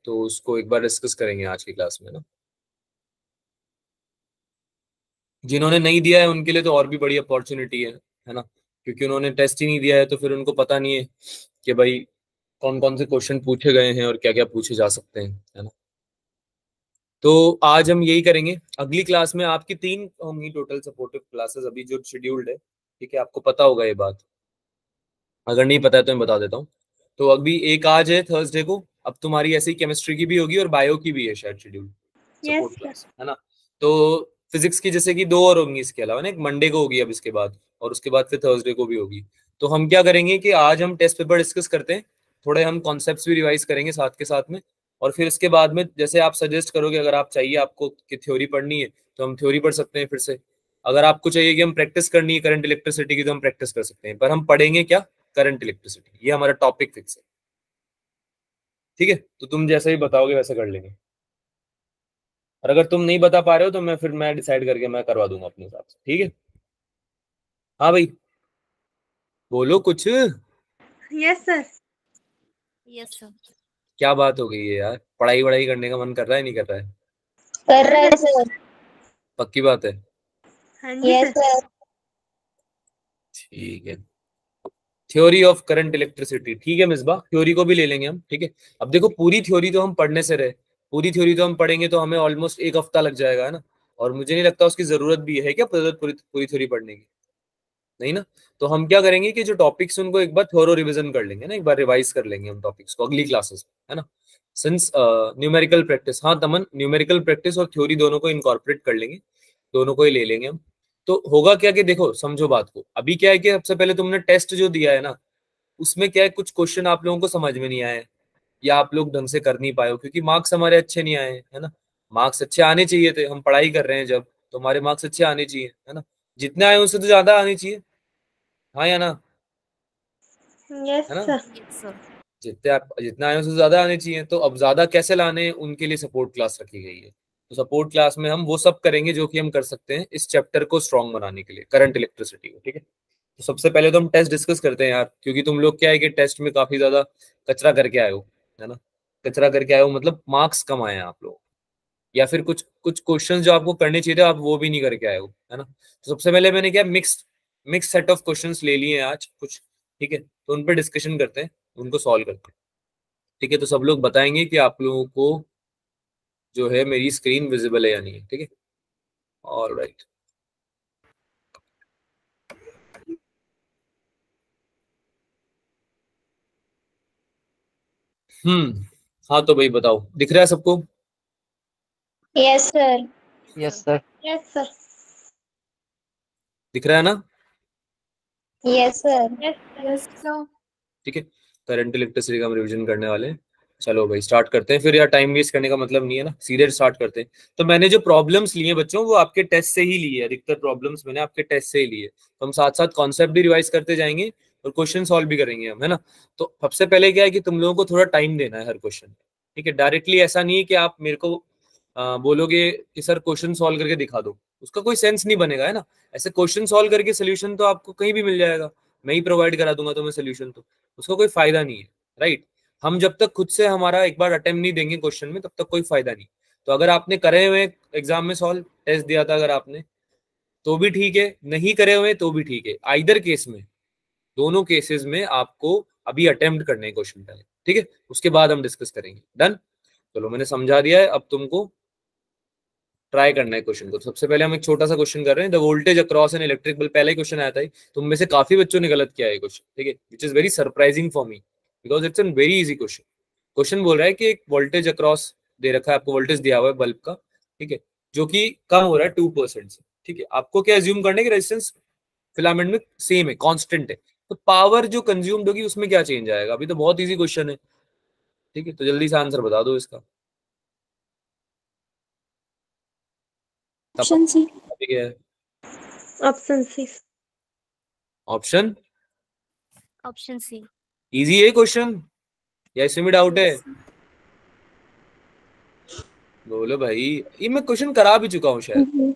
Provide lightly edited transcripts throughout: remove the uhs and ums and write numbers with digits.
तो उसको एक बार डिस्कस करेंगे आज की क्लास में ना। जिन्होंने नहीं दिया है उनके लिए तो और भी बड़ी अपॉर्चुनिटी है ना, क्योंकि उन्होंने टेस्ट ही नहीं दिया है तो फिर उनको पता नहीं है कि भाई कौन कौन से क्वेश्चन पूछे गए हैं और क्या क्या पूछे जा सकते हैं, है ना। तो आज हम यही करेंगे। अगली क्लास में आपकी 3 होंगी टोटल सपोर्टिव क्लासेस अभी जो शेड्यूल्ड है, ठीक है, आपको पता होगा ये बात। अगर नहीं पता है तो मैं बता देता हूँ। तो अभी एक आज है थर्सडे को, अब तुम्हारी ऐसी केमिस्ट्री की भी होगी और बायो की भी है शायद शेड्यूल, सपोर्ट क्लास, है ना। तो फिजिक्स की जैसे कि 2 और होंगी इसके अलावा ना, एक मंडे को होगी अब इसके बाद, और उसके बाद फिर थर्सडे को भी होगी। तो हम क्या करेंगे कि आज हम टेस्ट पेपर डिस्कस करते हैं, थोड़े हम कॉन्सेप्ट्स भी रिवाइज करेंगे साथ के साथ में, और फिर इसके बाद में जैसे आप सजेस्ट करोगे, अगर आप चाहिए आपको कि थ्योरी पढ़नी है तो हम थ्योरी पढ़ सकते हैं फिर से। अगर आपको चाहिए कि हम प्रैक्टिस करनी है करंट इलेक्ट्रिसिटी की तो हम प्रैक्टिस कर सकते हैं, पर हम पढ़ेंगे क्या, करंट इलेक्ट्रिसिटी, ये हमारा टॉपिक फिक्स है। ठीक है, तो तुम जैसे ही बताओगे वैसे कर लेंगे, और अगर तुम नहीं बता पा रहे हो तो मैं डिसाइड करके मैं करवा दूंगा अपने हिसाब से, ठीक है। हाँ भाई, बोलो कुछ। Yes sir. Yes sir. क्या बात हो गई है यार, पढ़ाई वढ़ाई करने का मन कर रहा है नहीं कर रहा है? कर रहे हैं सर। पक्की बात है? हाँ जी यस सर। सर। ठीक है, थ्योरी ऑफ करंट इलेक्ट्रिसिटी, ठीक है मिसबा, थ्योरी को भी ले लेंगे हम, ठीक है। अब देखो पूरी थ्योरी तो हम पढ़ने से रहे, पूरी थ्योरी तो हम पढ़ेंगे तो हमें ऑलमोस्ट 1 हफ्ता लग जाएगा, है ना। और मुझे नहीं लगता उसकी जरूरत भी है क्या पूरी पूरी थ्योरी पढ़ने की, नहीं ना। तो हम क्या करेंगे कि जो टॉपिक्स उनको एक बार थोरो रिवीजन कर लेंगे ना, एक बार रिवाइज कर लेंगे हम टॉपिक्स को अगली क्लासेस में, है ना। सिंस न्यूमेरिकल प्रैक्टिस, हाँ तमन, न्यूमेरिकल प्रैक्टिस और थ्योरी दोनों को इनकॉर्पोरेट कर लेंगे, दोनों को ही ले लेंगे हम। तो होगा क्या कि देखो समझो बात को, अभी क्या है कि सबसे पहले तुमने टेस्ट जो दिया है ना, उसमें क्या है कुछ क्वेश्चन आप लोगों को समझ में नहीं आए, या आप लोग ढंग से कर नहीं पाए हो क्योंकि मार्क्स हमारे अच्छे नहीं आए, है ना। मार्क्स अच्छे आने चाहिए थे, हम पढ़ाई कर रहे हैं जब, तो हमारे मार्क्स अच्छे आने चाहिए, है ना। जितने आए उससे तो ज्यादा आने चाहिए, हाँ या ना, यस है ना। सर। Yes sir. जितना आए उससे ज्यादा आने चाहिए, तो अब ज्यादा कैसे लाने हैं उनके लिए सपोर्ट क्लास रखी गई है। तो सपोर्ट क्लास में हम वो सब करेंगे जो कि हम कर सकते हैं इस चैप्टर को स्ट्रॉन्ग बनाने के लिए, करंट इलेक्ट्रिसिटी को, ठीक है। तो सबसे पहले तो हम टेस्ट डिस्कस करते हैं यार, क्योंकि तुम लोग क्या है कि टेस्ट में काफी ज्यादा कचरा करके आए हो, है ना। कचरा करके आए हो मतलब मार्क्स कम आए हैं आप लोग, या फिर कुछ कुछ क्वेश्चंस जो आपको करने चाहिए थे आप वो भी नहीं करके आए हो, है ना। तो सबसे पहले मैंने क्या mix mix set of questions ले लिए हैं आज कुछ, ठीक है, तो उन पर डिस्कशन करते हैं, उनको सॉल्व करते हैं, ठीक है। तो सब लोग बताएंगे कि आप लोगों को जो है मेरी स्क्रीन विजिबल है या नहीं है, ठीक है। All right. हाँ तो भाई बताओ, दिख रहा है सबको? Yes sir. Yes sir. Yes sir. दिख रहा है ना? Yes sir. Yes sir. ठीक है, करंट इलेक्ट्रिसिटी का हम रिवीजन करने वाले हैं। चलो भाई स्टार्ट करते हैं फिर, यार टाइम वेस्ट करने का मतलब नहीं है ना, सीधे स्टार्ट करते हैं। तो मैंने जो प्रॉब्लम्स लिए बच्चों वो आपके टेस्ट से ही ली है, अधिकतर प्रॉब्लम्स मैंने आपके टेस्ट से ही ली है, तो हम साथ साथ कॉन्सेप्ट भी रिवाइज करते जाएंगे और क्वेश्चन सॉल्व भी करेंगे हम, है ना। तो सबसे पहले क्या है कि तुम लोगों को थोड़ा टाइम देना है हर क्वेश्चन, ठीक है। डायरेक्टली ऐसा नहीं है कि आप मेरे को बोलोगे कि सर क्वेश्चन सॉल्व करके दिखा दो, उसका कोई सेंस नहीं बनेगा, है ना। ऐसे क्वेश्चन सॉल्व करके सोल्यूशन तो आपको कहीं भी मिल जाएगा, मैं ही प्रोवाइड करा दूंगा तुम्हें सोल्यूशन, तो उसका कोई फायदा नहीं है, राइट। हम जब तक खुद से हमारा एक बार अटेम्प्ट नहीं देंगे क्वेश्चन में तब तक कोई फायदा नहीं। तो अगर आपने करे हुए एग्जाम में सॉल्व टेस्ट दिया था अगर आपने, तो भी ठीक है, नहीं करे हुए तो भी ठीक है, आइदर केस में, दोनों केसेस में आपको अभी अटेम्प्ट करने हैं क्वेश्चन पहले, ठीक है, उसके बाद हम डिस्कस करेंगे। डन, चलो मैंने समझा दिया है, अब तुमको ट्राई करना है क्वेश्चन को। तो सबसे पहले हम एक छोटा सा क्वेश्चन कर रहे हैं, the voltage across an electric bulb, पहला ही क्वेश्चन आया था ही, तुम में से काफी बच्चों ने गलत किया है क्वेश्चन, ठीक है, which is very surprising for me because it's an very easy question. Question बोल रहा है कि एक वोल्टेज अक्रॉस दे रखा है आपको, वोल्टेज दिया हुआ है बल्ब का, ठीक है, जो कि कम हो रहा है 2% से, ठीक है। आपको क्या एज्यूम करने की रेजिस्टेंस फिलामेंट में सेम है, कांस्टेंट है, तो पावर जो कंज्यूम्ड होगी उसमें क्या चेंज आएगा? अभी तो बहुत इजी क्वेश्चन है, ठीक है, तो जल्दी से आंसर बता दो इसका। Option C. अभी क्या है? Option C. Option option C. Easy है क्वेश्चन या इसमें भी डाउट है? बोलो भाई, ये मैं क्वेश्चन करा भी चुका हूँ शायद,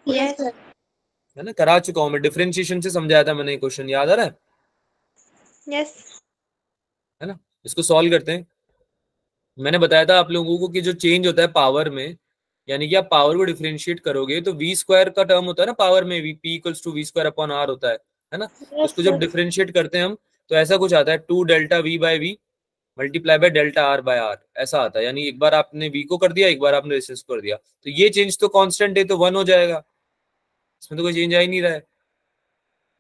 यस सर। है ना, करा चुका हूँ मैं, डिफरेंशिएशन से समझाया था मैंने, क्वेश्चन याद आ रहा यस। है ना। इसको सॉल्व करते हैं। मैंने बताया था आप लोगों को कि जो चेंज होता है पावर में, यानी कि आप पावर को डिफरेंशिएट करोगे तो वी स्क्वायर का टर्म होता है ना पावर में, V P equals to V square upon R होता है ना। तो Yes, उसको जब sir. डिफरेंशिएट करते हैं हम तो ऐसा कुछ आता है 2 delta V by V multiply by delta R by R, ऐसा आता है। यानी एक बार आपने वी को कर दिया, एक बार आपने रेजिस्टेंस को कर दिया, तो ये चेंज तो कांस्टेंट है तो 1 हो जाएगा, इसमें तो कोई चेंज आ ही नहीं रहा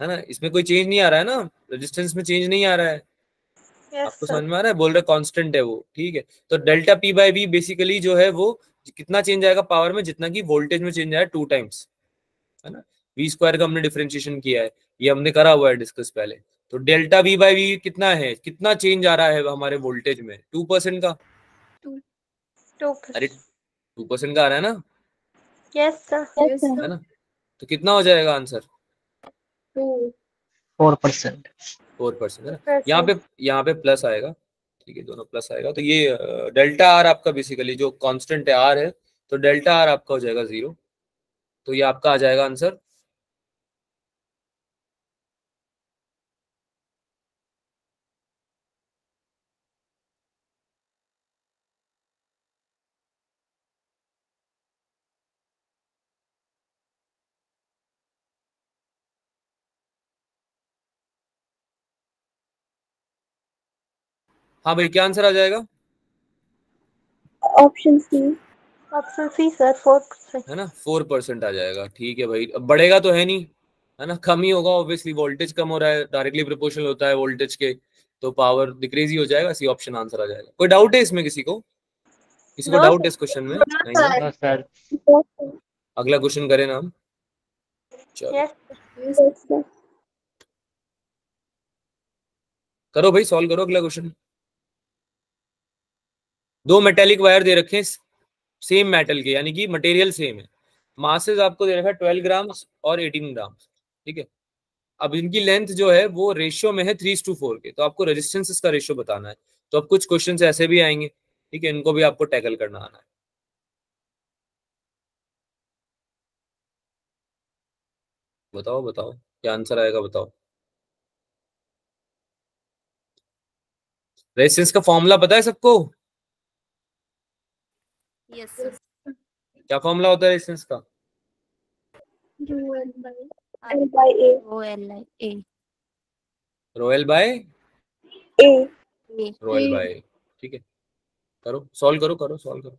है ना, इसमें कोई चेंज नहीं आ रहा है ना, रेजिस्टेंस में चेंज नहीं आ रहा है। Yes, आपको sir. समझ में आ रहा है, बोल रहे कांस्टेंट है वो, ठीक है। तो delta P by V basically जो है वो कितना चेंज आएगा पावर में, जितना कि वोल्टेज में चेंज आया 2 टाइम्स, है ना। वी स्क्वायर का हमने डिफरेंशिएशन किया है, ये हमने करा हुआ है डिस्कस पहले। तो डेल्टा वी बाय वी कितना है, कितना चेंज आ रहा है हमारे वोल्टेज में, 2% का। 2%. अरे 2% का आ रहा है ना, Yes, sir. Yes, है sir. ना। तो कितना हो जाएगा आंसर, 2%. 4%. 4% है ना। यहाँ पे प्लस आएगा, ठीक है, दोनों प्लस आएगा। तो ये डेल्टा आर आपका बेसिकली जो कांस्टेंट है आर है, तो डेल्टा आर आपका हो जाएगा 0। तो ये आपका आ जाएगा आंसर। हाँ भाई, क्या आंसर आ जाएगा, Option C. Option C, sir. 4%. है ना, 4% आ जाएगा। ठीक है भाई, अब बढ़ेगा तो है नहीं, है ना, कम ही होगा ऑब्वियसली, वोल्टेज कम हो रहा है, डायरेक्टली प्रोपोर्शनल होता है वोल्टेज के, तो पावर डिक्रीज ही हो जाएगा। सी ऑप्शन आंसर आ जाएगा। कोई डाउट है इसमें, किसी को No, डाउट है sir. इस क्वेश्चन में, No, नहीं ना। No, sir. Yes, sir. अगला क्वेश्चन करें ना हम, चलो Yes, sir. Yes, sir. करो भाई, सॉल्व करो अगला क्वेश्चन। दो मेटेलिक वायर दे रखे हैं सेम मेटल के, यानी कि मटेरियल सेम है, मासेस आपको दे रखा है 12 ग्राम्स और 18 ग्राम्स, ठीक है। अब इनकी लेंथ जो है वो रेशियो में है 3:4 के, तो आपको रेजिस्टेंस का रेशियो बताना है। तो अब कुछ क्वेश्चन ऐसे भी आएंगे, ठीक है, इनको भी आपको टैकल करना आना है। बताओ बताओ क्या आंसर आएगा, बताओ। रेजिस्टेंस का फॉर्मूला पता है सबको, Yes, sir. क्या फॉर्मूला होता है रेजिस्टेंस का, I L by A. O L I A. Rho l by A. A. Rho l by, ठीक है। करो सॉल्व करो, करो सॉल्व करो।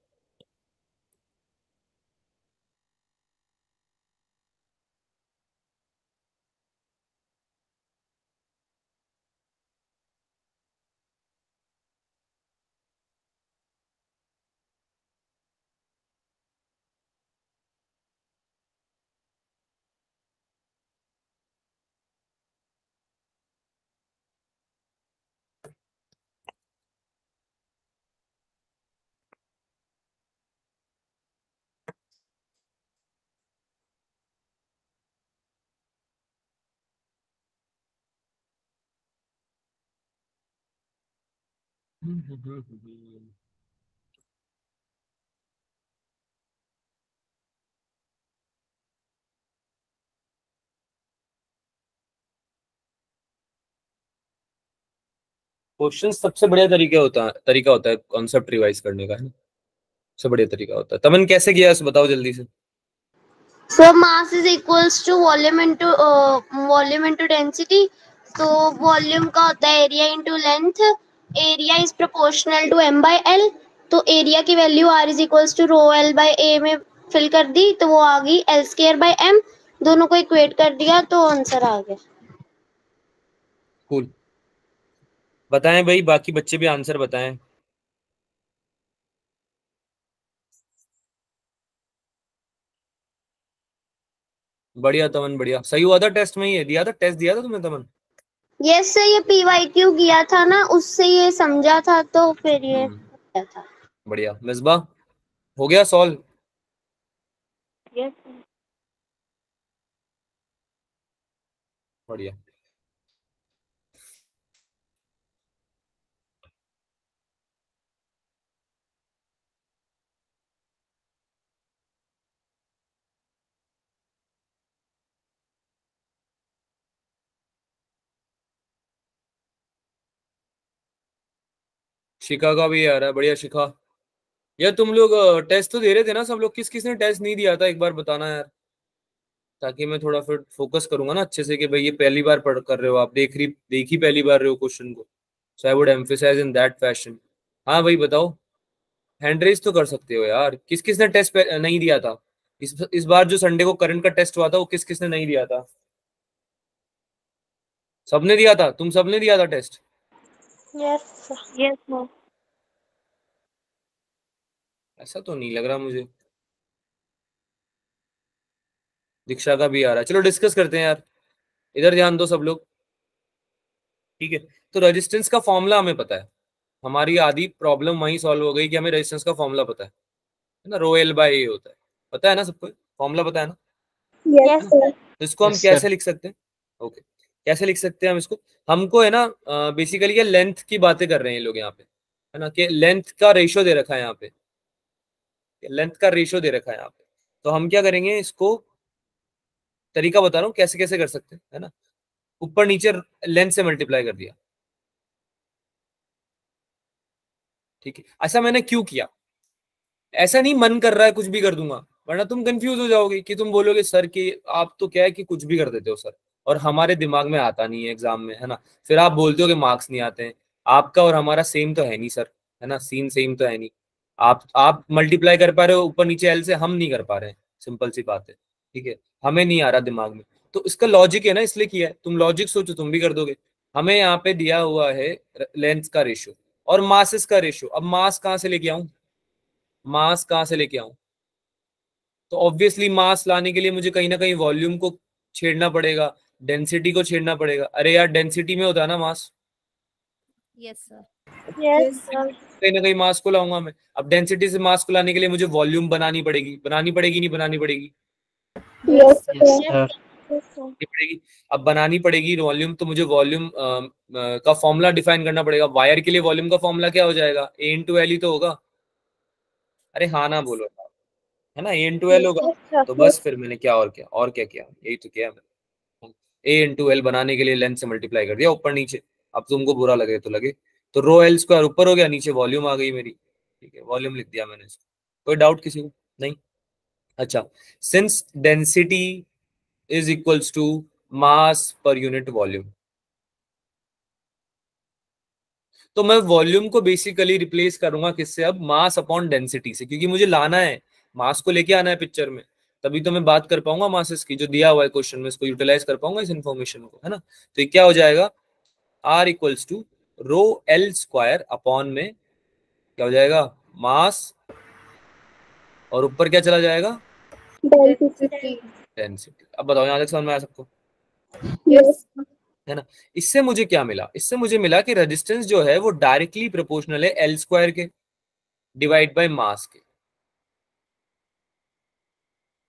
क्वेश्चन सबसे बढ़िया तरीका होता है कॉन्सेप्ट रिवाइज करने का, है ना, सबसे बढ़िया तरीका होता है। तमन कैसे किया है बताओ जल्दी से। So mass is equals to volume into density. तो वॉल्यूम का होता है area into length, area is proportional to m by l। तो एरिया की value r is equals to rho l by a में फिल कर दी तो वो आ गई l स्क्वायर by m, दोनों को इक्वेट कर दिया तो आंसर आ गया। कूल, बताएं भाई, बाकी बच्चे भी आंसर बताएं। बढ़िया तमन, बढ़िया, सही हुआ था टेस्ट में, ये दिया था, टेस्ट दिया था तुमने तमन। यस सर, ये PYQ किया था ना, उससे ये समझा था तो फिर ये किया था। बढ़िया। मिसबा हो गया सॉल्व, Yes. बढ़िया। शिखा का भी आ रहा है, बढ़िया शिखा। यार तुम लोग टेस्ट तो दे रहे थे ना सब लोग, किस किसने टेस्ट नहीं दिया था एक बार बताना यार, ताकि मैं थोड़ा फिर फोकस करूंगा ना अच्छे से कि भाई ये पहली बार पढ़ कर रहे हो आप, देख ही पहली बार रहे हो क्वेश्चन को, so I would emphasise in that fashion. हाँ भाई बताओ, हैंड रेज तो कर सकते हो यार। किस किसने टेस्ट नहीं दिया था इस बार जो संडे को करंट का टेस्ट हुआ था, वो किस किसने नहीं दिया था? सबने दिया था, तुम सबने दिया था test? Yes, sir. Yes, sir. ऐसा तो नहीं लग रहा मुझे। दीक्षा का भी आ रहा है, चलो डिस्कस करते हैं यार, इधर ध्यान दो सब लोग, ठीक है। तो रेजिस्टेंस का फॉर्मूला हमें पता है, हमारी आधी प्रॉब्लम वहीं सॉल्व हो गई कि हमें रेजिस्टेंस का फॉर्मूला पता है ना, रो एल बाई ए होता है, पता है ना सबको, फॉर्मूला पता है ना? Yes, sir. तो इसको हम Yes, कैसे sir. लिख सकते हैं? ओके, कैसे लिख सकते हैं हम इसको? हमको है ना बेसिकली ये लेंथ की बातें कर रहे हैं ये लोग यहाँ पे, है ना, कि लेंथ का रेशियो दे रखा है यहाँ पे, लेंथ का रेशियो दे रखा है यहाँ पे। तो हम क्या करेंगे, इसको तरीका बता रहा हूँ कैसे कैसे कर सकते हैं, है ना। ऊपर नीचे लेंथ से मल्टीप्लाई कर दिया, ठीक है। ऐसा मैंने क्यों किया? ऐसा नहीं मन कर रहा है कुछ भी कर दूंगा, वरना तुम कंफ्यूज हो जाओगे कि तुम बोलोगे सर कि आप तो क्या है कि कुछ भी कर देते हो सर, और हमारे दिमाग में आता नहीं है एग्जाम में, है ना। फिर आप बोलते हो कि मार्क्स नहीं आते हैं। आपका और हमारा सेम तो है नहीं सर, है ना, सीन सेम तो है नहीं। आप मल्टीप्लाई कर पा रहे हो ऊपर नीचे एल से, हम नहीं कर पा रहे हैं, सिंपल सी बात है, ठीक है। हमें नहीं आ रहा दिमाग में, तो इसका लॉजिक है ना, इसलिए किया है। तुम लॉजिक सोचो तुम भी कर दोगे। हमें यहाँ पे दिया हुआ है लेंथ का रेशियो और मासेस का रेशियो। अब मास कहाँ से लेके आऊं, मास कहाँ से लेके आऊं? तो ऑब्वियसली मास लाने के लिए मुझे कहीं ना कहीं वॉल्यूम को छेड़ना पड़ेगा, डेंसिटी को छेड़ना पड़ेगा। अरे यार डेंसिटी में होता है ना मास, Yes, sir. Yes, sir. कहीं ना कहीं मास को लाऊंगा मैं। अब डेंसिटी से मास को लाने के लिए मुझे वॉल्यूम बनानी पड़ेगी, नहीं बनानी पड़ेगी? Yes, Yes, sir. sir. Yes, sir. नहीं पड़ेगी। अब बनानी पड़ेगी वॉल्यूम, तो मुझे वॉल्यूम का फॉर्मूला डिफाइन करना पड़ेगा। वायर के लिए वॉल्यूम का फॉर्मूला क्या हो जाएगा? ए इंटू एल ही तो होगा। अरे हाँ ना बोलो, है ना, ए इंटू एल होगा। Yes, sir. तो बस फिर मैंने क्या और क्या किया, यही तो किया मैंने। ए इंटू एल बनाने के लिए लेंथ से मल्टीप्लाई कर दिया ऊपर नीचे। अब तुमको बुरा लगे तो लगे, तो रो एल स्क्वायर ऊपर हो गया, नीचे वॉल्यूम आ गई मेरी, ठीक है, वॉल्यूम लिख दिया मैंने इसको। कोई डाउट किसी को? नहीं। अच्छा, since density is equals to mass पर यूनिट वॉल्यूम, तो मैं वॉल्यूम को बेसिकली रिप्लेस करूंगा किससे? अब मास अपॉन डेंसिटी से, क्योंकि मुझे लाना है, मास को लेके आना है पिक्चर में, तभी तो मैं बात कर पाऊंगा मासेस की, जो दिया हुआ है क्वेश्चन में, इसको यूटिलाइज कर पाऊंगा इस इन्फॉर्मेशन को, है ना। तो ये क्या हो जाएगा, R equals to rho L square upon में क्या हो जाएगा, मास, और ऊपर क्या चला जाएगा, Density. डेंसिटी। अब बताओ यहाँ तक समझ में आया सबको, Yes. है ना। इससे मुझे क्या मिला? इससे मुझे मिला कि रेजिस्टेंस जो है वो डायरेक्टली प्रोपोर्शनल है एल स्क्वायर के डिवाइड बाय मास के।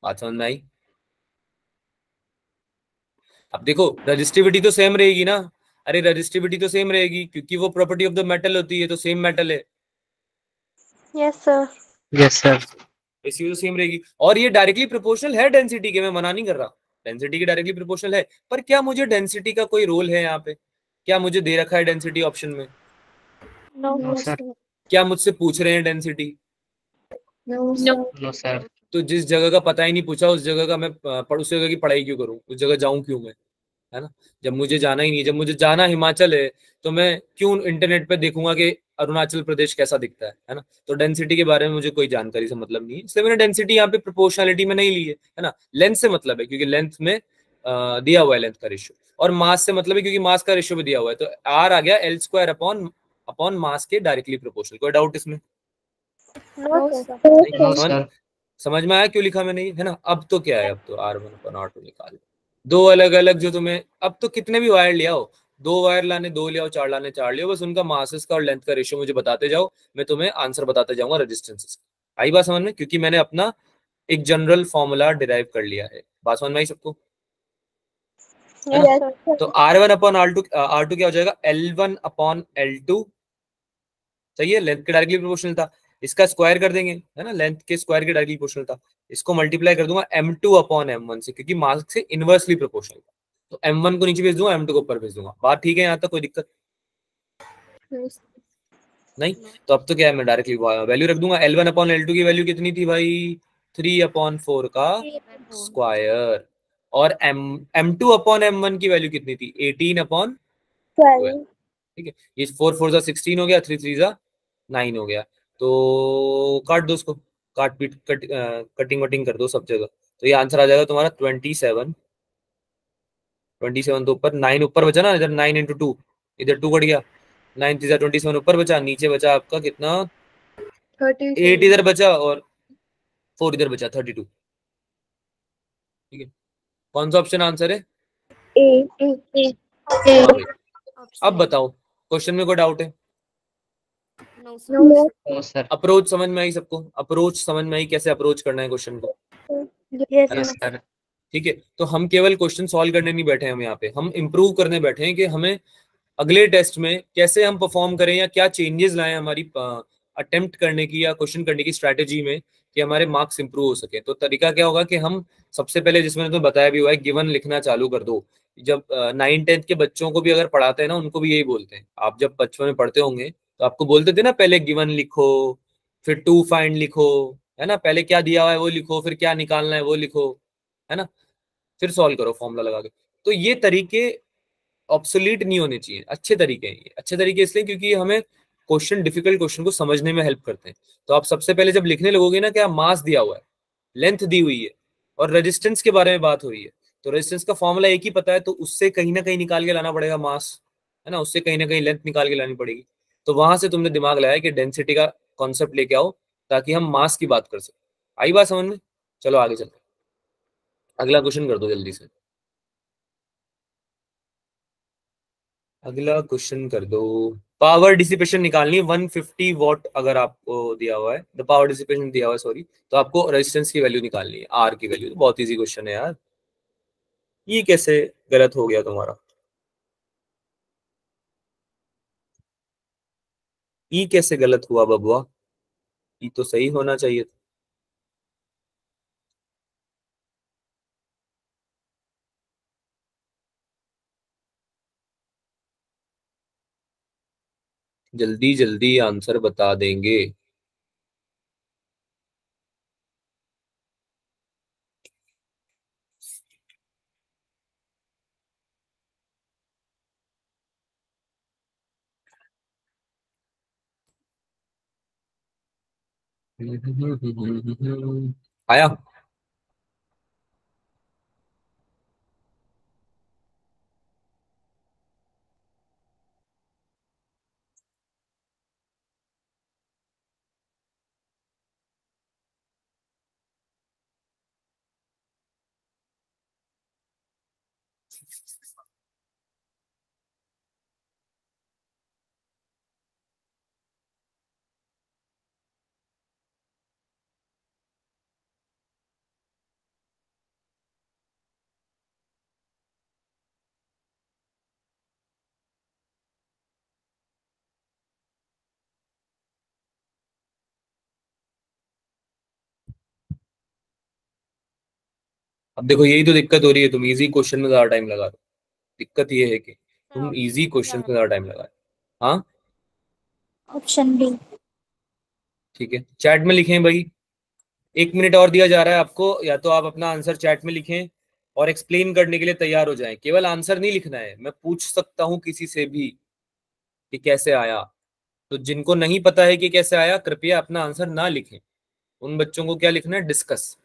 बात समझ में आई? अब देखो रजिस्टिविटी तो सेम रहेगी ना, अरे रजिस्टिविटी तो सेम रहेगी क्योंकि वो प्रॉपर्टी ऑफ द मेटल होती है, तो सेम मेटल है, Yes, sir. Yes, sir. इसी तो सेम रहेगी। और ये डायरेक्टली प्रोपोर्शनल है डेंसिटी के, मैं मना नहीं कर रहा, डेंसिटी की डायरेक्टली प्रोपोर्शनल है। पर क्या मुझे डेंसिटी का कोई रोल है यहाँ पे? क्या मुझे दे रखा है डेंसिटी ऑप्शन में? No, No, sir. क्या मुझसे पूछ रहे हैं डेंसिटी? No. No, sir. तो जिस जगह का पता ही नहीं पूछा, उस जगह का मैं उस जगह की पढ़ाई क्यों करूं, उस जगह जाऊं क्यों मैं, है ना। जब मुझे जाना ही नहीं, जब मुझे जाना हिमाचल है, तो मैं क्यों इंटरनेट पे देखूंगा कि अरुणाचल प्रदेश कैसा दिखता है ना। तो डेंसिटी के बारे में मुझे कोई जानकारी से मतलब नहीं है, इसलिए मैंने डेंसिटी यहाँ पे प्रोपोर्शनलिटी में नहीं ली है ना। लेंथ से मतलब है क्योंकि लेंथ में दिया हुआ है लेंथ का रेशियो, और मास से मतलब है क्योंकि मास का रेशियो भी दिया हुआ है, तो आर आ गया एल स्क्वायर अपॉन मास के डायरेक्टली प्रोपोर्शनल। कोई डाउट इसमें? no, sir. No, sir. समझ में आया क्यों लिखा मैंने ये, है ना। अब तो क्या है, अब तो R1 अपॉन R2 निकाल दो अलग अलग जो तुम्हें, अब तो कितने भी वायर ले आओ, 2 वायर लाने 2 ले आओ, 4 लाने 4 ले आओ, बस उनका मासेस का और लेंथ का रेशियो मुझे बताते जाओ, मैं तुम्हें आंसर बताते जाऊंगा रेजिस्टेंसेस। आई बात समझ में? क्योंकि मैंने अपना एक जनरल फॉर्मूला डिराइव कर लिया है। बात समझ में आई सबको? Yes, sir. तो R1 अपॉन R2 क्या हो जाएगा, L1 अपॉन L2, सही है, लेंथ के डायरेक्टली प्रोपोर्शनल था। इसका स्क्वायर कर देंगे, है ना, लेंथ के स्क्वायर के डायरेक्टली प्रोपोर्शनल था। इसको मल्टीप्लाई कर दूंगा M2 अपॉन M1 से, क्योंकि मास से इनवर्सली प्रोपोर्शनल था। तो M1 को नीचे भेज दूंगा, M2 को ऊपर भेज दूंगा। बात ठीक है यहाँ तक? कोई दिक्कत? नहीं, तो अब तो क्या है, मैं डायरेक्टली वैल्यू रख दूंगा। L1 अपॉन L2 की वैल्यू कितनी थी भाई, 3/4 का स्क्वायर। और M2 अपॉन M1 की वैल्यू कितनी थी, 18/12। 12. ठीक है, ये 4 4 16 हो गया, 3 3 9 हो गया। तो काट दो उसको, कटिंग वटिंग कर दो सब जगह। तो ये आंसर आ जाएगा तुम्हारा 27। 27 तो ऊपर 9 ऊपर बचा ना, इधर 9 × 2, इधर 2 कट गया, 9 3 27 ऊपर बचा, नीचे बचा आपका कितना, 8 इधर बचा और 4 इधर बचा, 32। ठीक है, कौन सा ऑप्शन आंसर है? A. हाँ भाई। अब ऑप्शन बताओ, क्वेश्चन में कोई डाउट है? No sir. No. No, sir. Approach समझ में आई सबको? अप्रोच समझ में आई, कैसे अप्रोच करना है क्वेश्चन को, Yes, है ना? Yes, sir. ठीक है, तो हम केवल क्वेश्चन सॉल्व करने नहीं बैठे हैं, हम यहाँ पे हम इम्प्रूव करने बैठे हैं कि हमें अगले टेस्ट में कैसे हम परफॉर्म करें या क्या चेंजेस लाएं हमारी अटेम्प्ट करने की या क्वेश्चन करने की स्ट्रैटेजी में, कि हमारे मार्क्स इंप्रूव हो सके। तो तरीका क्या होगा कि हम सबसे पहले, जिसमें तो बताया भी हुआ है, गिवन लिखना चालू कर दो। जब 9 10 के बच्चों को भी अगर पढ़ाते हैं ना, उनको भी यही बोलते हैं। आप जब बचपन में पढ़ते होंगे तो आपको बोलते थे ना, पहले गिवन लिखो, फिर टू फाइंड लिखो, है ना, पहले क्या दिया हुआ है वो लिखो, फिर क्या निकालना है वो लिखो, है ना, फिर सॉल्व करो फॉर्मूला लगा के। तो ये तरीके ऑब्सोलीट नहीं होने चाहिए, अच्छे तरीके हैं ये। अच्छे तरीके इसलिए क्योंकि ये हमें डिफिकल्ट क्वेश्चन को समझने में हेल्प करते हैं। तो आप सबसे पहले जब लिखने लगोगे ना, क्या मास दिया हुआ है, लेंथ दी हुई है और रेजिस्टेंस के बारे में बात हो रही है, तो रेजिस्टेंस का फॉर्मूला एक ही पता है, तो उससे कहीं ना कहीं निकाल के लाना पड़ेगा मास, है ना, उससे कहीं ना कहीं लेंथ निकाल के लानी पड़ेगी। तो वहां से तुमने दिमाग लगाया कि डेंसिटी का कॉन्सेप्ट लेके आओ, ताकि हम मास की बात कर सकें। आई बात समझ में? चलो आगे चलते हैं। अगला क्वेश्चन कर दो जल्दी से, अगला क्वेश्चन कर दो। पावर डिसिपेशन निकालनी है 150 वॉट, अगर आपको दिया हुआ है, द पावर डिसिपेशन दिया हुआ है सॉरी, तो आपको रेजिस्टेंस की वैल्यू निकालनी है, आर की वैल्यू। तो बहुत इजी क्वेश्चन है यार, ये कैसे गलत हो गया तुम्हारा, ये कैसे गलत हुआ बबुआ, ये तो सही होना चाहिए था। जल्दी जल्दी आंसर बता देंगे। आया? अब देखो, यही तो दिक्कत हो रही है, तुम इजी क्वेश्चन में ज्यादा टाइम लगा रहे हो। दिक्कत ये है कि तुम इजी क्वेश्चन में ज्यादा टाइम लगा रहे हो। हाँ option B. ठीक है, चैट में लिखें भाई, 1 मिनट और दिया जा रहा है आपको, या तो आप अपना आंसर चैट में लिखें और एक्सप्लेन करने के लिए तैयार हो जाएं। केवल आंसर नहीं लिखना है, मैं पूछ सकता हूं किसी से भी कि कैसे आया। तो जिनको नहीं पता है कि कैसे आया, कृपया अपना आंसर ना लिखें। उन बच्चों को क्या लिखना है, डिस्कस।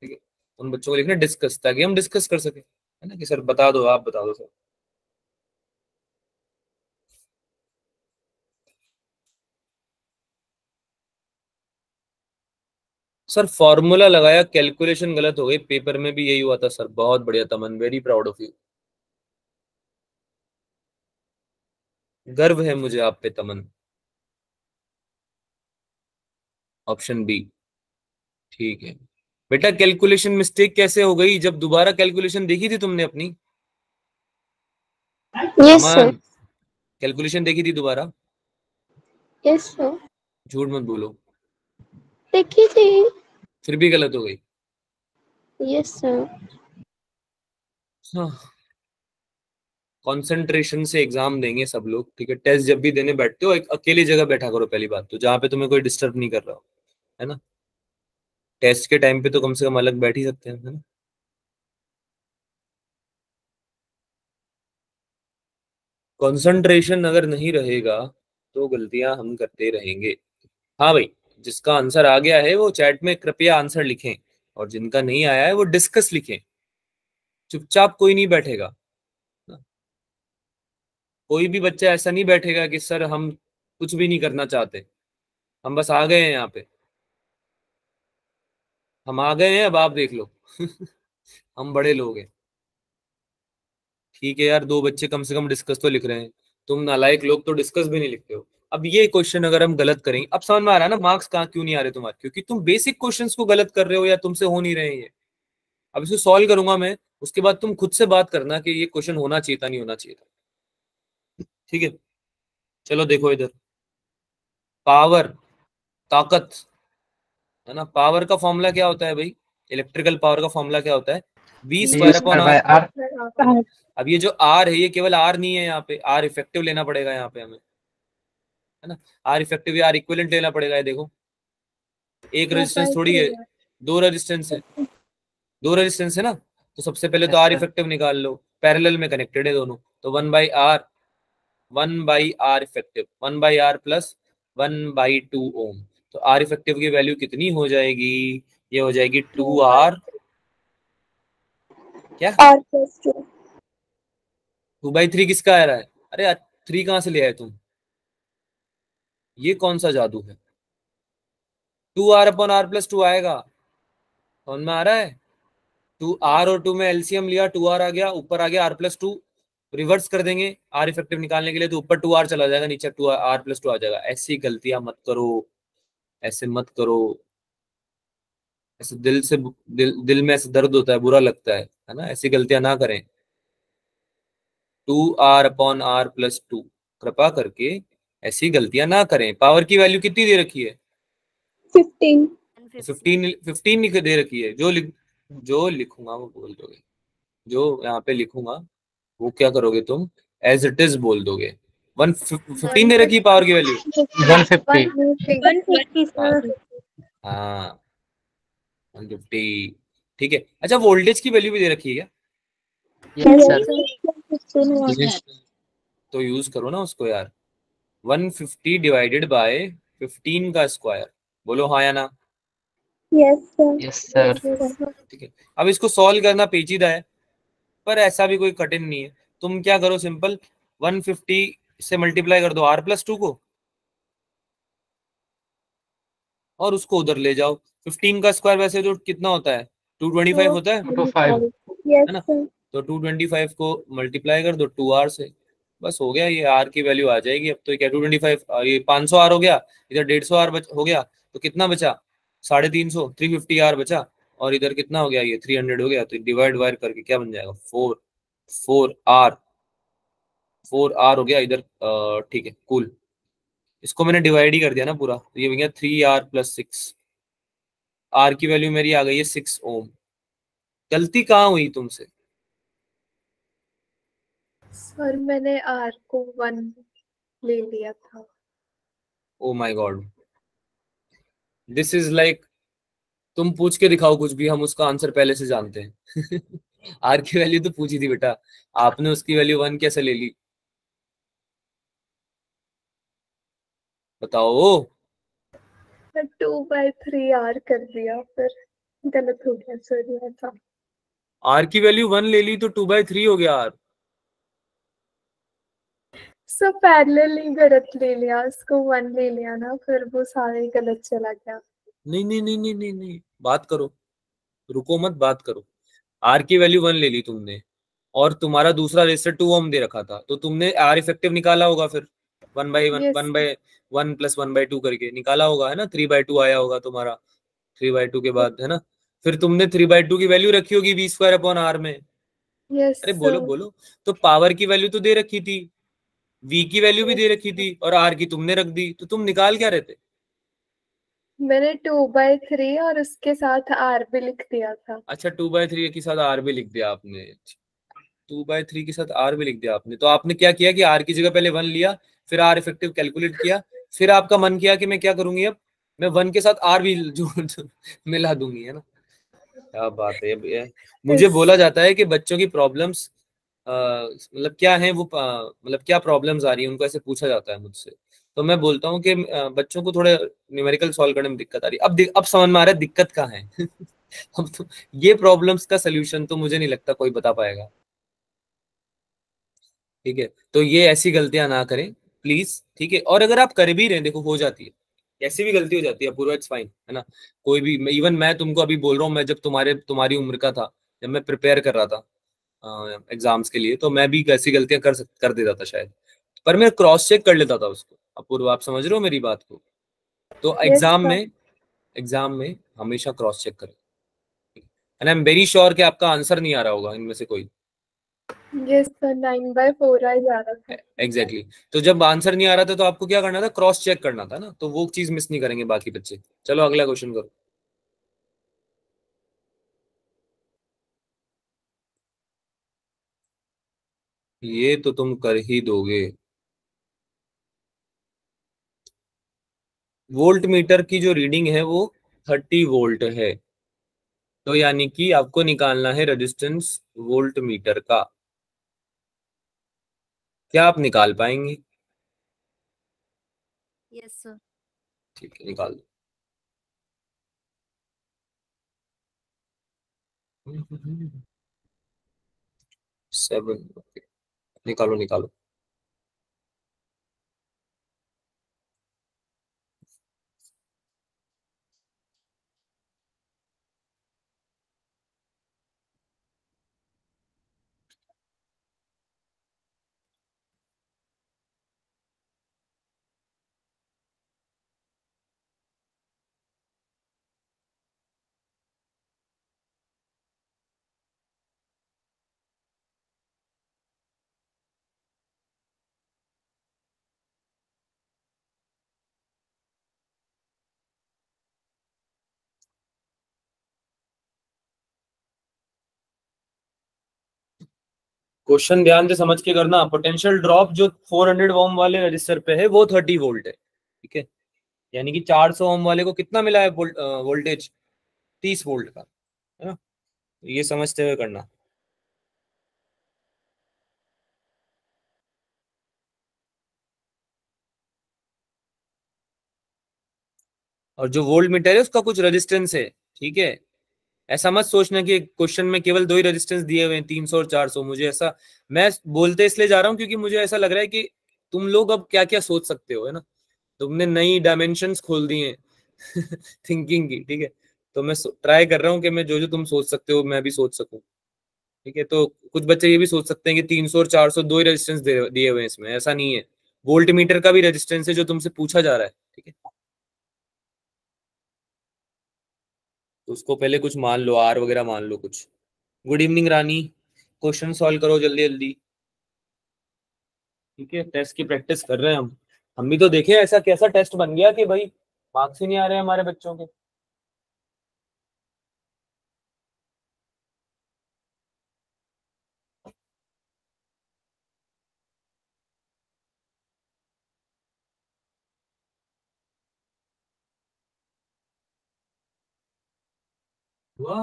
ठीक है, उन बच्चों को लिखना है डिस्कस, ताकि हम डिस्कस कर सके, है ना, कि सर बता दो, आप बता दो सर। सर फॉर्मूला लगाया, कैलकुलेशन गलत हो गई, पेपर में भी यही हुआ था सर। बहुत बढ़िया तमन, वेरी प्राउड ऑफ यू, गर्व है मुझे आप पे तमन। ऑप्शन बी ठीक है। बेटा कैलकुलेशन मिस्टेक कैसे हो गई, जब दोबारा कैलकुलेशन देखी थी तुमने अपनी? Yes, sir. अमन, कैलकुलेशन देखी थी दोबारा? Yes, sir. झूठ मत बोलो, देखी थी. फिर भी गलत हो गई? Yes, sir. हाँ, कंसंट्रेशन से एग्जाम देंगे सब लोग, ठीक है। टेस्ट जब भी देने बैठते हो एक अकेली जगह बैठा करो, पहली बात तो, जहाँ पे तुम्हें कोई डिस्टर्ब नहीं कर रहा हो, है ना। टेस्ट के टाइम पे तो कम से कम अलग बैठ ही सकते हैं, है ना। कंसंट्रेशन अगर नहीं रहेगा तो गलतियां हम करते रहेंगे। हाँ भाई, जिसका आंसर आ गया है वो चैट में कृपया आंसर लिखें, और जिनका नहीं आया है वो डिस्कस लिखें। चुपचाप कोई नहीं बैठेगा, कोई भी बच्चा ऐसा नहीं बैठेगा कि सर हम कुछ भी नहीं करना चाहते, हम बस आ गए हैं यहाँ पे, हम आ गए हैं अब आप देख लो। हम बड़े लोग हैं, ठीक है यार। दो बच्चे कम से कम डिस्कस तो लिख रहे हैं, तुम नालायक लोग तो डिस्कस भी नहीं लिखते हो। अब ये क्वेश्चन अगर हम गलत करेंगे, अब समझ में आ रहा है ना मार्क्स कहाँ क्यों नहीं आ रहे तुम्हारे, क्योंकि तुम बेसिक क्वेश्चंस को गलत कर रहे हो या तुमसे हो नहीं रहे हैं ये। अब इसको सॉल्व करूंगा मैं, उसके बाद तुम खुद से बात करना कि ये क्वेश्चन होना चाहिए था नहीं होना चाहिए था, ठीक है। चलो देखो इधर, पावर, ताकत, है ना। पावर का फॉर्मूला क्या होता है भाई, इलेक्ट्रिकल पावर का फॉर्मूला क्या होता है, V square upon by R. R. अब ये जो आर है ये केवल आर नहीं है, यहाँ पे आर इफेक्टिव लेना पड़ेगा यहाँ पे हमें, है ना। आर इफेक्टिव या आर इक्विवेलेंट लेना पड़ेगा। ये देखो एक रेजिस्टेंस थोड़ी है, दो रेजिस्टेंस है, दो रेजिस्टेंस है ना। तो सबसे पहले तो आर इफेक्टिव निकाल लो, पैरेलल में कनेक्टेड है दोनों, तो 1/R, 1/R effective, 1/R plus 1/2 ओम। तो आर इफेक्टिव की वैल्यू कितनी हो जाएगी, ये हो जाएगी 2R, क्या R+2। 2/3 किसका आ रहा है, अरे 3 कहां से ले आए तुम, ये कौन सा जादू है। 2R/R+2 आएगा, समझ में आ रहा है। 2R और 2 में एलसीएम लिया, 2R आ गया, ऊपर आ गया R+2, रिवर्स कर देंगे आर इफेक्टिव निकालने के लिए, तो ऊपर 2R चला जाएगा, नीचे 2R+2 आ जाएगा। ऐसी गलतियां मत करो, ऐसे मत करो, ऐसे दिल से दिल में ऐसे दर्द होता है, बुरा लगता है ना। ऐसी गलतियां ना करें। 2R/R+2, कृपा करके ऐसी गलतियां ना करें। पावर की वैल्यू कितनी दे रखी है, 15। 15 दे रखी है। जो लिखूंगा वो बोल दोगे, जो यहाँ पे लिखूंगा वो क्या करोगे तुम, एज इट इज बोल दोगे। 15 दे रखी पावर की वैल्यू, 150। 150 हाँ 150, ठीक है। अच्छा वोल्टेज की वैल्यू भी दे रखी है क्या, Yes, तो यूज करो ना उसको यार। 150 डिवाइडेड बाय 15 का स्क्वायर, बोलो हाँ या ना। Yes sir. yes sir. ठीक है, अब इसको सॉल्व करना पेचीदा है, पर ऐसा भी कोई कठिन नहीं है। तुम क्या करो, सिंपल 150 से मल्टीप्लाई कर दो R+2 को, और उसको उधर ले जाओ। 15 का स्क्वायर वैसे तो कितना होता है, 225 होता है 225. यस है ना। सर। तो 225 को मल्टीप्लाई कर दो 2R से, बस हो गया। ये R की वैल्यू आ जाएगी। अब तो क्या 225, ये 500R हो गया, इधर 150R हो गया, तो कितना बचा 350, 350R बचा, और इधर कितना हो गया, ये 300 हो गया। तो डिवाइड वाइड करके क्या बन जाएगा, 4R हो गया इधर, ठीक है कूल। इसको मैंने डिवाइड ही कर दिया ना पूरा, तो ये बन गया 3R+6। R की वैल्यू मेरी आ गई है 6 ओम। गलती कहाँ हुई तुमसे, सर मैंने R को 1 ले लिया था। Oh my God, this is like, तुम पूछ के दिखाओ कुछ भी, हम उसका आंसर पहले से जानते हैं। आर की वैल्यू तो पूछी थी बेटा, आपने उसकी वैल्यू 1 कैसे ले ली, बताओ। 2/3R कर दिया, फिर गलत हो गया सर ये था। आर की वैल्यू 1 ले ली तो 2/3 हो गया आर। सब पैरेलल ही गलत ले लिया, उसको 1 ले लिया ना, फिर वो सारे गलत चला गया। नहीं नहीं नहीं नहीं नहीं नहीं, बात करो, रुको मत, बात करो। आर की वैल्यू 1 ले ली तुमने, और तुम्हारा दूसरा रेजिस्टर 2 ओम दे रखा था, तो तुमने आर इफेक्टिव निकाला होगा फिर 1/1 Yes. 1/1 + 1/2 करके निकाला होगा, है ना। 3/2 आया होगा तुम्हारा, 3/2 के बाद, है ना। फिर तुमने 3/2 की वैल्यू रखी होगी V²/R में। यस अरे बोलो सर। बोलो, तो पावर की वैल्यू तो दे रखी थी, V की वैल्यू भी दे रखी थी, और R की तुमने रख दी, तो तुम निकाल क्या रहे थे। मैंने 2/3 और उसके साथ R भी लिख दिया था। अच्छा 2/3 के साथ R भी लिख दिया आपने, 2/3 के साथ आर भी लिख दिया आपने। तो आपने क्या किया कि आर की जगह पहले 1 लिया, फिर आर इफेक्टिव कैलकुलेट किया, फिर आपका मन किया कि मैं क्या करूंगी, अब मैं 1 के साथ आर भी जो मिला दूंगी, है ना। क्या बात है ये। मुझे बोला जाता है कि बच्चों की प्रॉब्लम्स मतलब क्या है वो, मतलब क्या प्रॉब्लम्स आ रही है उनको, ऐसे पूछा जाता है मुझसे। तो मैं बोलता हूँ कि बच्चों को थोड़े न्यूमेरिकल सॉल्व करने में दिक्कत आ रही है। अब समझ में आ रहा है दिक्कत कहाँ है। अब तो ये प्रॉब्लम्स का सोल्यूशन तो मुझे नहीं लगता कोई बता पाएगा। ठीक है, तो ये ऐसी गलतियां ना करें प्लीज, ठीक है। और अगर आप कर भी रहे हैं, देखो हो जाती है, ऐसी भी गलती हो जाती है पूरा, इट्स फाइन, है ना। कोई भी, इवन मैं तुमको अभी बोल रहा हूँ, मैं जब तुम्हारी उम्र का था, जब मैं प्रिपेयर कर रहा था एग्जाम्स के लिए, तो मैं भी ऐसी गलतियां कर देता था शायद, पर मैं क्रॉस चेक कर लेता था उसको। अपूर्व, आप समझ रहे हो मेरी बात को। तो Yes, sir. एग्जाम में हमेशा क्रॉस चेक करें, and I am very sure कि आपका आंसर नहीं आ रहा होगा इनमें से कोई। Yes, sir. 9/4 आ जा रहा था. एग्जैक्टली तो जब आंसर नहीं आ रहा था तो आपको क्या करना था, क्रॉस चेक करना था ना, तो वो चीज मिस नहीं करेंगे बाकी बच्चे। चलो अगला क्वेश्चन करो। ये तो तुम कर ही दोगे। वोल्ट मीटर की जो रीडिंग है वो 30 वोल्ट है, तो यानी कि आपको निकालना है रेजिस्टेंस वोल्ट मीटर का। क्या आप निकाल पाएंगे? Yes, sir. ठीक है, निकाल दो। 7, निकालो निकालो। क्वेश्चन ध्यान से समझ के करना। पोटेंशियल ड्रॉप जो 400 ओम वाले रजिस्टर पे है वो 30 वोल्ट है, ठीक है। यानी कि 400 ओम वाले को कितना मिला है वोल्टेज, 30 वोल्ट का, है ना। ये समझते हुए करना। और जो वोल्ट मीटर है उसका कुछ रेजिस्टेंस है, ठीक है। ऐसा मत सोचना कि क्वेश्चन में केवल 2 ही रेजिस्टेंस दिए हुए हैं, 300 और 400। मुझे ऐसा, मैं बोलते इसलिए जा रहा हूँ क्योंकि मुझे ऐसा लग रहा है कि तुम लोग अब क्या क्या सोच सकते हो, है ना। तुमने नई डायमेंशंस खोल दी हैं थिंकिंग की, ठीक है। तो मैं ट्राई कर रहा हूँ कि मैं जो जो तुम सोच सकते हो मैं भी सोच सकूं, ठीक है। तो कुछ बच्चे ये भी सोच सकते हैं कि 300 और 400 दो ही रेजिस्टेंस दिए हुए हैं इसमें, ऐसा नहीं है। वोल्ट मीटर का भी रेजिस्टेंस है जो तुमसे पूछा जा रहा है, ठीक है। तो उसको पहले कुछ मान लो, आर वगैरह मान लो कुछ। गुड इवनिंग रानी, क्वेश्चन सॉल्व करो जल्दी जल्दी, ठीक है। टेस्ट की प्रैक्टिस कर रहे हैं हम भी तो देखें ऐसा कैसा टेस्ट बन गया कि भाई मार्क्स ही नहीं आ रहे हैं हमारे बच्चों के। हुआ।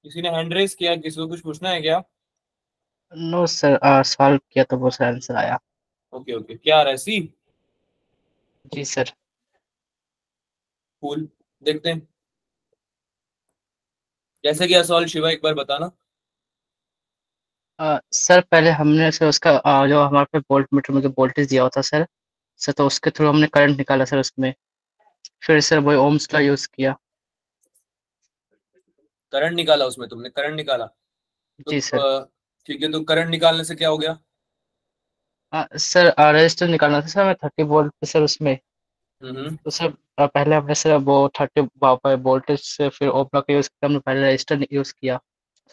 किसी ने हैंड रेस किया, किसी को कुछ पूछना है क्या? नो सर, सॉल्व किया तो बहुत सारा आंसर आया। ओके ओके, क्या आ रहा है? सी। जी सर। कूल, देखते हैं कैसे किया सॉल्व। शिवा एक बार बताना। सर पहले हमने सर उसका जो हमारे पे वोल्ट मीटर में जो वोल्टेज दिया होता सर तो उसके थ्रू हमने करंट निकाला सर उसमें। फिर सर वही ओम्स का यूज किया। करंट निकाला उसमें, तुमने करंट निकाला? तो जी सर। ठीक है, तो करंट निकालने से क्या हो गया? सर रजिस्टर निकालना था सर, मैं 30 वोल्ट पे सर उसमें। हम्म। तो सर पहले हमने सर वो 30 वोल्टेज से फिर ओपन का यूज किया, हमने पहले रजिस्टर यूज किया।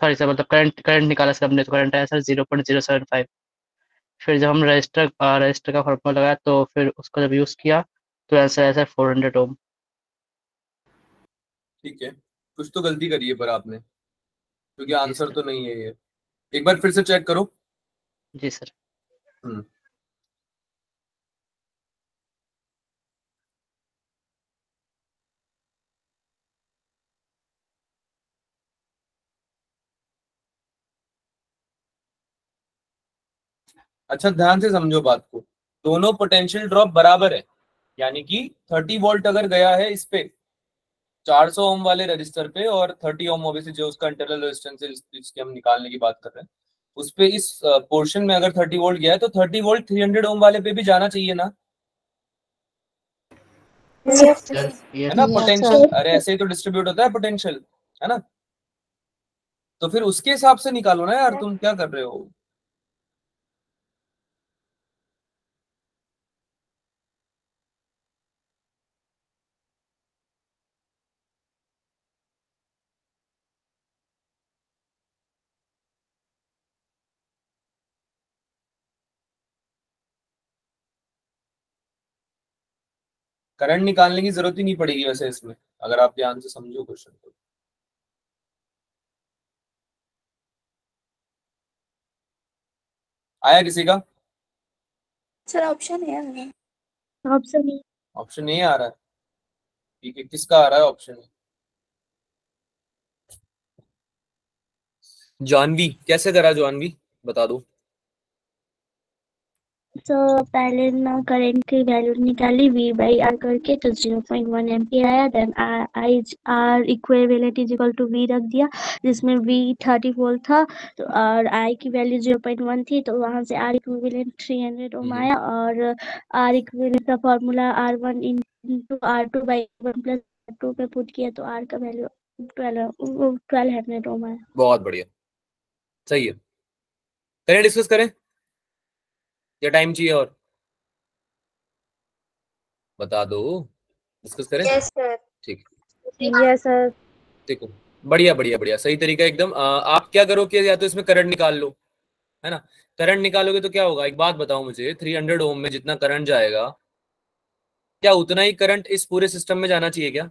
सॉरी सर, मतलब करंट निकाला सर हमने, तो करंट आया सर 0.075। फिर जब हम रजिस्टर का फॉर्मूला लगाया तो फिर उसको जब यूज किया तो आंसर आया सर 400 ओम। ठीक है, कुछ तो गलती करी है पर आपने, क्योंकि जी आंसर सर। तो नहीं है ये। एक बार फिर से चेक करो। जी सर। हम्म। अच्छा, ध्यान से समझो बात को। दोनों पोटेंशियल ड्रॉप बराबर है, यानी कि 30 वोल्ट अगर गया है इस पे 400 ओम वाले रजिस्टर पे, और 30 ओम ऑब्वियसली जो उसका इंटरनल रेजिस्टेंस है जिसकी हम निकालने की बात कर रहे हैं, उस पे इस पोर्शन में अगर 30 वोल्ट गया है तो 30 वोल्ट 300 ओम वाले पे भी जाना चाहिए ना? सर है ना? यस। पोटेंशियल, अरे ऐसे ही तो डिस्ट्रीब्यूट होता है पोटेंशियल, है ना? तो फिर उसके हिसाब से निकालो ना यार, तुम क्या कर रहे हो? करंट निकालने की जरूरत ही नहीं पड़ेगी वैसे इसमें, अगर आप ध्यान से समझो क्वेश्चन को। आया किसी का? सर ऑप्शन है। Option A. ऑप्शन नहीं आ रहा है? ठीक है, किसका आ रहा है ऑप्शन? जानवी, कैसे करा जानवी, बता दो। तो पहले ना करंट की वैल्यू निकाली V बाई R करके, तो 0.1 एम्पियर आया। Then I R equivalent is equal to V रख दिया, जिसमें V 30 वोल्ट था, तो और I की वैल्यू 0.1 थी, तो वहां से R इक्विवेलेंट 300 ओम आया। और R इक्विवेलेंट का formula R1 into R2 by 1 plus R2 पे पुट किया, तो R का वैल्यू 1200 ओम आया। बहुत बढ़िया, सही है। करें डिस्कस करें या टाइम चाहिए और? बता दो, डिस्कस करें। Yes sir. ठीक यस सर। देखो, बढ़िया बढ़िया बढ़िया, सही तरीका एकदम। आप क्या करो कि या तो इसमें करंट निकाल लो, है ना? करंट निकालोगे तो क्या होगा, एक बात बताओ मुझे, 300 ओम में जितना करंट जाएगा, क्या उतना ही करंट इस पूरे सिस्टम में जाना चाहिए क्या?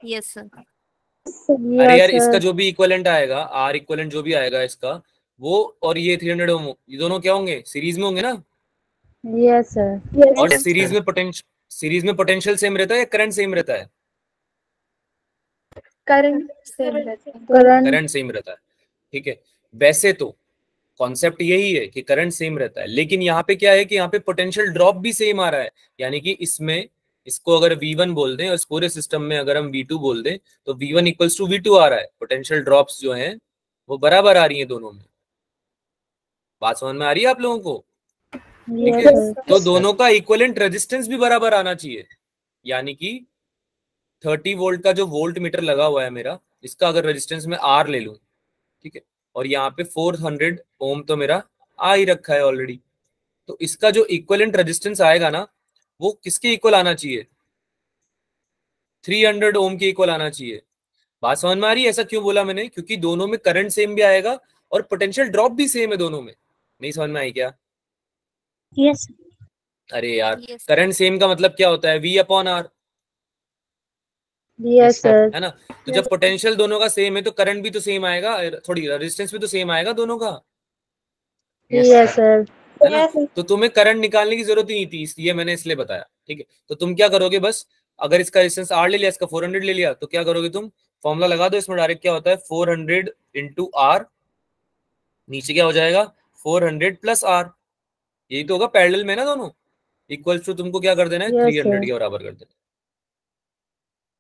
Yes sir. अरे यार, यस इसका सर। जो भी इक्विवेलेंट आएगा, आर इक्विवेलेंट जो भी आएगा इसका, वो और ये 300 ओम, ये दोनों क्या होंगे, सीरीज में होंगे ना? Yes sir. और यस सर। सीरीज में पोटेंशियल सेम रहता है या करंट सेम रहता है? करंट सेम रहता है। करंट। करंट सेम रहता है, ठीक है। वैसे तो कॉन्सेप्ट यही है कि करंट सेम रहता है, लेकिन यहाँ पे क्या है कि यहाँ पे पोटेंशियल ड्रॉप भी सेम आ रहा है, यानी कि इसमें इसको अगर V1 बोल दें और इस पूरे सिस्टम में अगर हम V2 बोल दें, तो V1 इक्वल्स टू V2 आ रहा है। पोटेंशियल ड्रॉप्स जो हैं वो बराबर आ रही हैं दोनों में। बात समझ में आ रही है आप लोगों को? ठीक यस है, सर। तो यस सर। दोनों का इक्विवेलेंट रेजिस्टेंस भी बराबर आना चाहिए, यानी कि 30 वोल्ट का जो वोल्ट मीटर लगा हुआ है मेरा, इसका अगर रेजिस्टेंस में R ले लूं, ठीक है, और यहाँ पे 400 ओम तो मेरा आ ही रखा है ऑलरेडी, तो इसका जो इक्विवेलेंट रेजिस्टेंस आएगा ना, वो किसके इक्वल आना चाहिए, 300 ओम के इक्वल आना चाहिए। बात समझ में आ रही है? ऐसा क्यों बोला मैंने, क्योंकि दोनों में करंट सेम भी आएगा और पोटेंशियल ड्रॉप भी सेम है दोनों में। नहीं समझ में आई क्या? यस। अरे यार, यस करंट सेम का मतलब क्या होता है, V upon R, yes sir. है ना? तो जब पोटेंशियल दोनों का सेम है तो करंट भी तो सेम आएगा, थोड़ी रेजिस्टेंस भी तो सेम आएगा दोनों का, यस सर। है ना? तो तुम्हें करंट निकालने की जरूरत ही नहीं थी, इसलिए मैंने इसलिए बताया, ठीक है। तो तुम क्या करोगे, बस अगर इसका रेजिस्टेंस R ले लिया, इसका 400 ले लिया, तो क्या करोगे तुम, फॉर्मूला लगा दो इसमें डायरेक्ट। क्या होता है 400 इंटू आर, नीचे क्या हो जाएगा 400 प्लस आर, यही तो होगा पैरेलल में ना दोनों। इक्वल्स टू तुमको क्या कर देना है 300 के बराबर कर देना,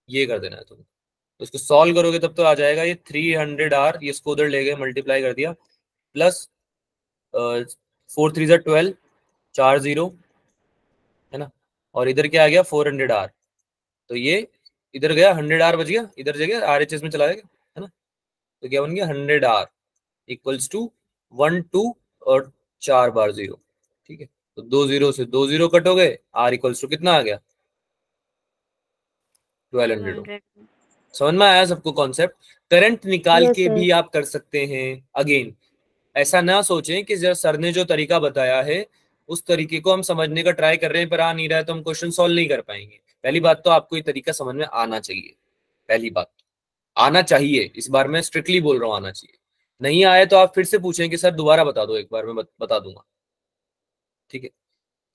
ये कर देना है तुमको। तो इसको सॉल्व करोगे तब तो आ जाएगा ये 300R, ये इसको उधर ले गए मल्टीप्लाई कर दिया, प्लस 4 3 12, 4 0 है ना, और इधर क्या आ गया 400R, तो ये इधर गया 100R बच गया, इधर जगह RHS में चला जाएगा है ना। तो क्या बन गया 100R इक्वल्स टू 1 2 और 4 बार 0। ठीक है, तो 2 0 से 2 0 कट हो गए, R इक्वल्स टू कितना आ गया 1200। समझ में आया सबको कॉन्सेप्ट? करंट निकाल के भी आप कर सकते हैं। अगेन ऐसा ना सोचें कि जब सर ने जो तरीका बताया है उस तरीके को हम समझने का ट्राई कर रहे हैं पर आ नहीं रहा है तो हम क्वेश्चन सॉल्व नहीं कर पाएंगे। पहली बात तो आपको ये तरीका समझ में आना चाहिए, पहली बात आना चाहिए, इस बार मैं स्ट्रिक्टली बोल रहा हूँ आना चाहिए। नहीं आया तो आप फिर से पूछें कि सर दोबारा बता दो, एक बार मैं बता दूंगा। ठीक है,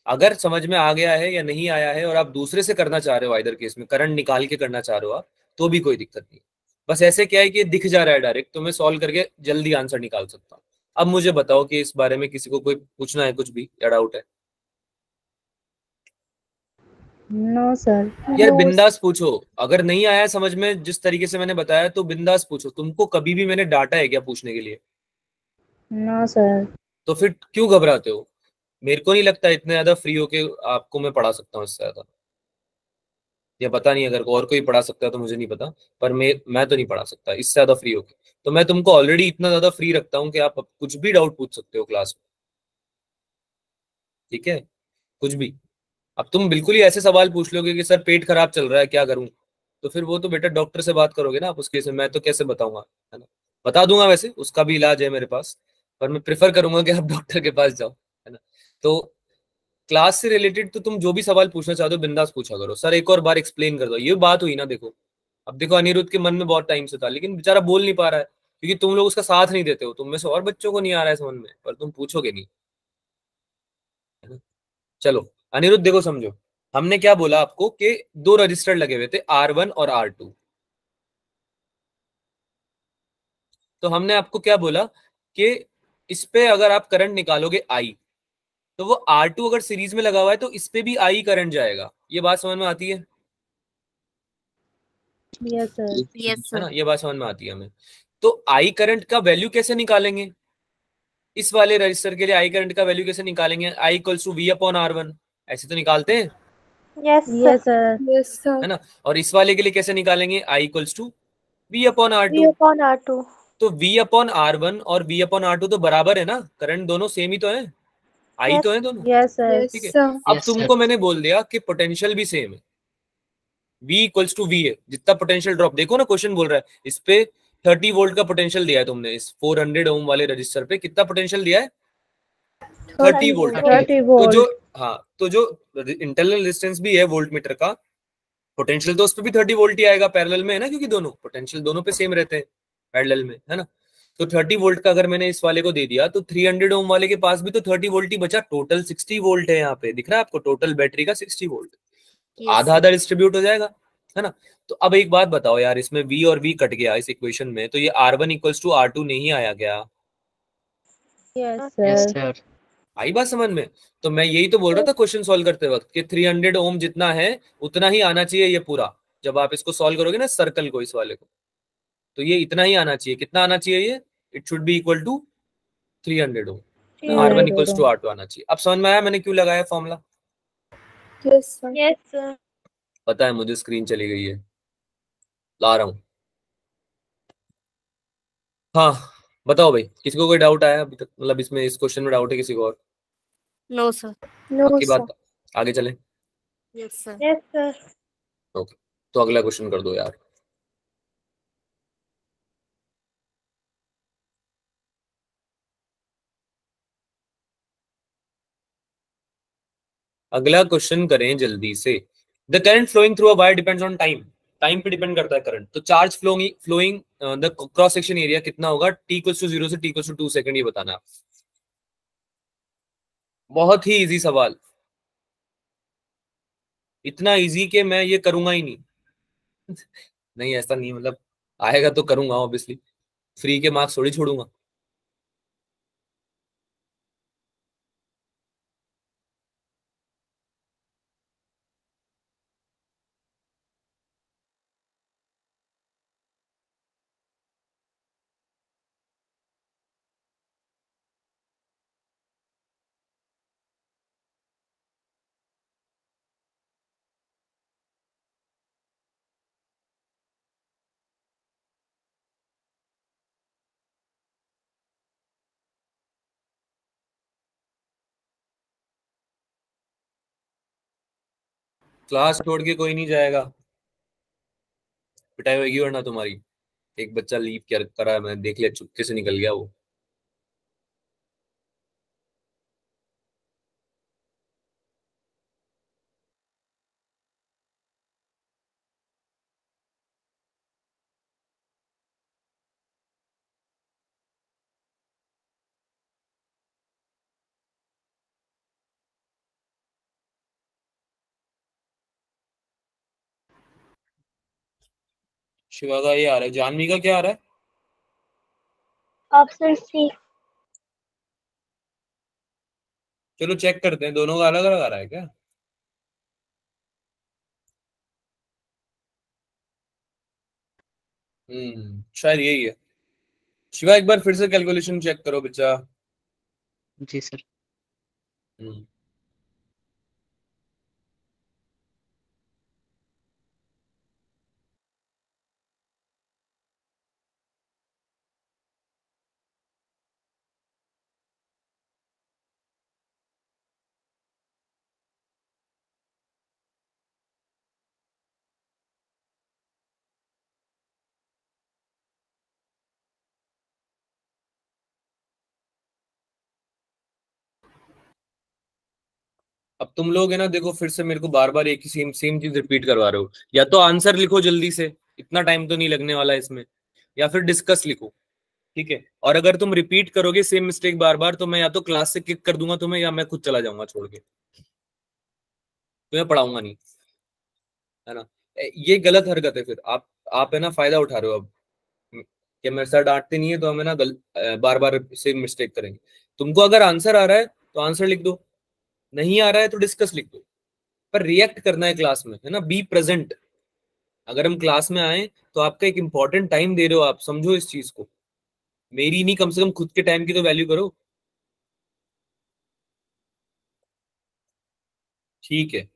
अगर समझ में आ गया है या नहीं आया है और आप दूसरे से करना चाह रहे हो, आइदर केस में करंट निकाल के करना चाह रहे हो आप, तो भी कोई दिक्कत नहीं। बस ऐसे क्या है कि दिख जा रहा है डायरेक्ट, तो मैं सॉल्व करके जल्दी आंसर निकाल सकता हूँ। अब मुझे बताओ कि इस बारे में किसी को कोई पूछना है कुछ भी या डाउट है? No sir. यार बिंदास पूछो, अगर नहीं आया समझ में जिस तरीके से मैंने बताया तो बिंदास पूछो। तुमको कभी भी मैंने डांटा है क्या पूछने के लिए? No sir. तो फिर क्यों घबराते हो? मेरे को नहीं लगता इतने ज्यादा फ्री होके आपको मैं पढ़ा सकता हूँ इससे ज्यादा, या पता नहीं अगर और कोई पढ़ा सकता है तो मुझे नहीं पता, पर मैं तो नहीं पढ़ा सकता इससे ज्यादा फ्री होके। तो मैं तुमको ऑलरेडी इतना ज्यादा फ्री रखता हूँ कि आप कुछ भी डाउट पूछ सकते हो क्लास में। ठीक है, कुछ भी। अब तुम बिल्कुल ही ऐसे सवाल पूछ लोगे कि सर पेट खराब चल रहा है क्या करूं, तो फिर वो तो बेटा डॉक्टर से बात करोगे ना आप उस केस में, मैं तो कैसे बताऊंगा, है ना। बता दूंगा वैसे, उसका भी इलाज है मेरे पास, पर मैं प्रेफर करूंगा कि आप डॉक्टर के पास जाओ, है ना। तो क्लास से रिलेटेड तो तुम जो भी सवाल पूछना चाहते हो बिंदास पूछा करो। सर एक और बार एक्सप्लेन कर दो, ये बात हुई ना। देखो अब देखो अनिरुद्ध के मन में बहुत टाइम से था लेकिन बेचारा बोल नहीं पा रहा है क्योंकि तुम लोग उसका साथ नहीं देते हो। तुम में से और बच्चों को नहीं आ रहा है समझ में, पर तुम पूछोगे नहीं, है ना। चलो अनिरुद्ध देखो समझो, हमने क्या बोला आपको कि दो रजिस्टर लगे हुए थे R1 और R2। तो हमने आपको क्या बोला कि इस पे अगर आप करंट निकालोगे I, तो वो R2 अगर सीरीज में लगा हुआ है तो इस पे भी I करंट जाएगा। ये बात समझ में आती है? Yes sir. यस है सर। ना, ये बात समझ में आती है हमें। तो I करंट का वैल्यू कैसे निकालेंगे? इस वाले रजिस्टर के लिए I करंट का वैल्यू कैसे निकालेंगे? I equals to V upon R1, ऐसे तो निकालते हैं, यस सर। Yes sir. है ना। और इस वाले के लिए कैसे निकालेंगे? I equals to V upon V R2। upon R2। तो V अपॉन R1 और V अपॉन R2 तो बराबर है ना, करंट दोनों सेम ही तो है, आई तो है दोनों। Yes sir. यस ठीक है, सर। अब तुमको मैंने बोल दिया कि पोटेंशियल भी सेम है, V इक्वल्स टू V है। जितना पोटेंशियल ड्रॉप, देखो ना क्वेश्चन बोल रहा है इस पे 30 वोल्ट का पोटेंशियल दिया है तुमने, इस 400 ओम वाले रजिस्टर पे कितना पोटेंशियल दिया है? 30 वोल्ट। 30 तो वोल्ट। जो हाँ, तो जो इंटरनल रेजिस्टेंस भी है वोल्ट मीटर का, पोटेंशियल तो उस पर भी 30 वोल्ट ही आएगा, पैरेलल में है ना, क्योंकि दोनों पोटेंशियल दोनों पे सेम रहते हैं पैरेलल में, है ना। तो 30 वोल्ट का अगर मैंने इस वाले को दे दिया तो 300 ओम वाले के पास भी तो 30 वोल्ट ही बचा। टोटल 60 वोल्ट है, यहाँ पे दिख रहा है आपको टोटल बैटरी का 60 वोल्ट, आधा आधा डिस्ट्रीब्यूट हो जाएगा, है ना। तो अब एक बात बताओ यार, इसमें V और V कट गया इस इक्वेशन में, तो ये R1 इक्वल्स टू R2 नहीं आया गया? Yes yes sir. सर। आई बात समझ में? तो मैं यही तो बोल रहा था क्वेश्चन सॉल्व करते वक्त कि 300 ओम जितना है उतना ही आना चाहिए ये पूरा। जब आप इसको सॉल्व करोगे ना सर्कल को, इस वाले को, तो ये इतना ही आना चाहिए। कितना आना चाहिए ये? It should be equal to 300 ohm, R1 equals to R2 आना चाहिए। अब समझ में आया मैंने क्यों लगाया formula? Yes sir. Yes sir. पता है मुझे, स्क्रीन चली गई है, ला रहा हूं। हाँ बताओ भाई, किसी को कोई डाउट आया अभी तक? मतलब इसमें इस क्वेश्चन में डाउट है किसी को और? No sir. नो आपकी सर। बात, आगे चलें? Yes sir. Yes sir. Okay, तो अगला क्वेश्चन कर दो यार। अगला क्वेश्चन करें जल्दी से। The current flowing through a wire depends on time. Time पे डिपेंड करता है करंट। तो charge flowing the cross section area कितना होगा t इक्वल्स टू 0 से t इक्वल्स टू 2 सेकंड, ये बताना है। बहुत ही इजी सवाल, इतना इजी कि मैं ये करूंगा ही नहीं। नहीं ऐसा नहीं, मतलब आएगा तो करूंगा ऑब्वियसली, फ्री के मार्क्स थोड़ी छोड़ूंगा। क्लास छोड़ के कोई नहीं जाएगा, पिटाई होगी वरना तुम्हारी। एक बच्चा लीव क्या करा है, मैं देख लिया, चुपके से निकल गया वो। शिवा का ये आ रहा है, जानवी का क्या आ रहा है? Option C. चलो चेक करते हैं, दोनों का अलग अलग आ रहा है क्या? शायद यही है। शिवा एक बार फिर से कैलकुलेशन चेक करो बच्चा। जी सर। हम्म अब तुम लोग है ना, देखो फिर से मेरे को बार बार एक ही सेम सेम चीज रिपीट करवा रहे हो। या तो आंसर लिखो जल्दी से, इतना टाइम तो नहीं लगने वाला इसमें, या फिर डिस्कस लिखो, ठीक है? और अगर तुम रिपीट करोगे सेम मिस्टेक बार बार, तो मैं या तो क्लास से किक कर दूंगा तुम्हें, या मैं खुद चला जाऊंगा छोड़ के, तुम्हें पढ़ाऊंगा नहीं, है ना? ये गलत हरकत है। फिर आप है ना फायदा उठा रहे हो अब, कि मेरे साथ डांटते नहीं है तो हम है ना बार बार सेम मिस्टेक करेंगे। तुमको अगर आंसर आ रहा है तो आंसर लिख दो, नहीं आ रहा है तो डिस्कस लिख दो, पर रिएक्ट करना है क्लास में, है ना? Be present. अगर हम क्लास में आए तो आपका एक इंपॉर्टेंट टाइम दे रहे हो, आप समझो इस चीज को। मेरी नहीं, कम से कम खुद के टाइम की तो वैल्यू करो। ठीक है,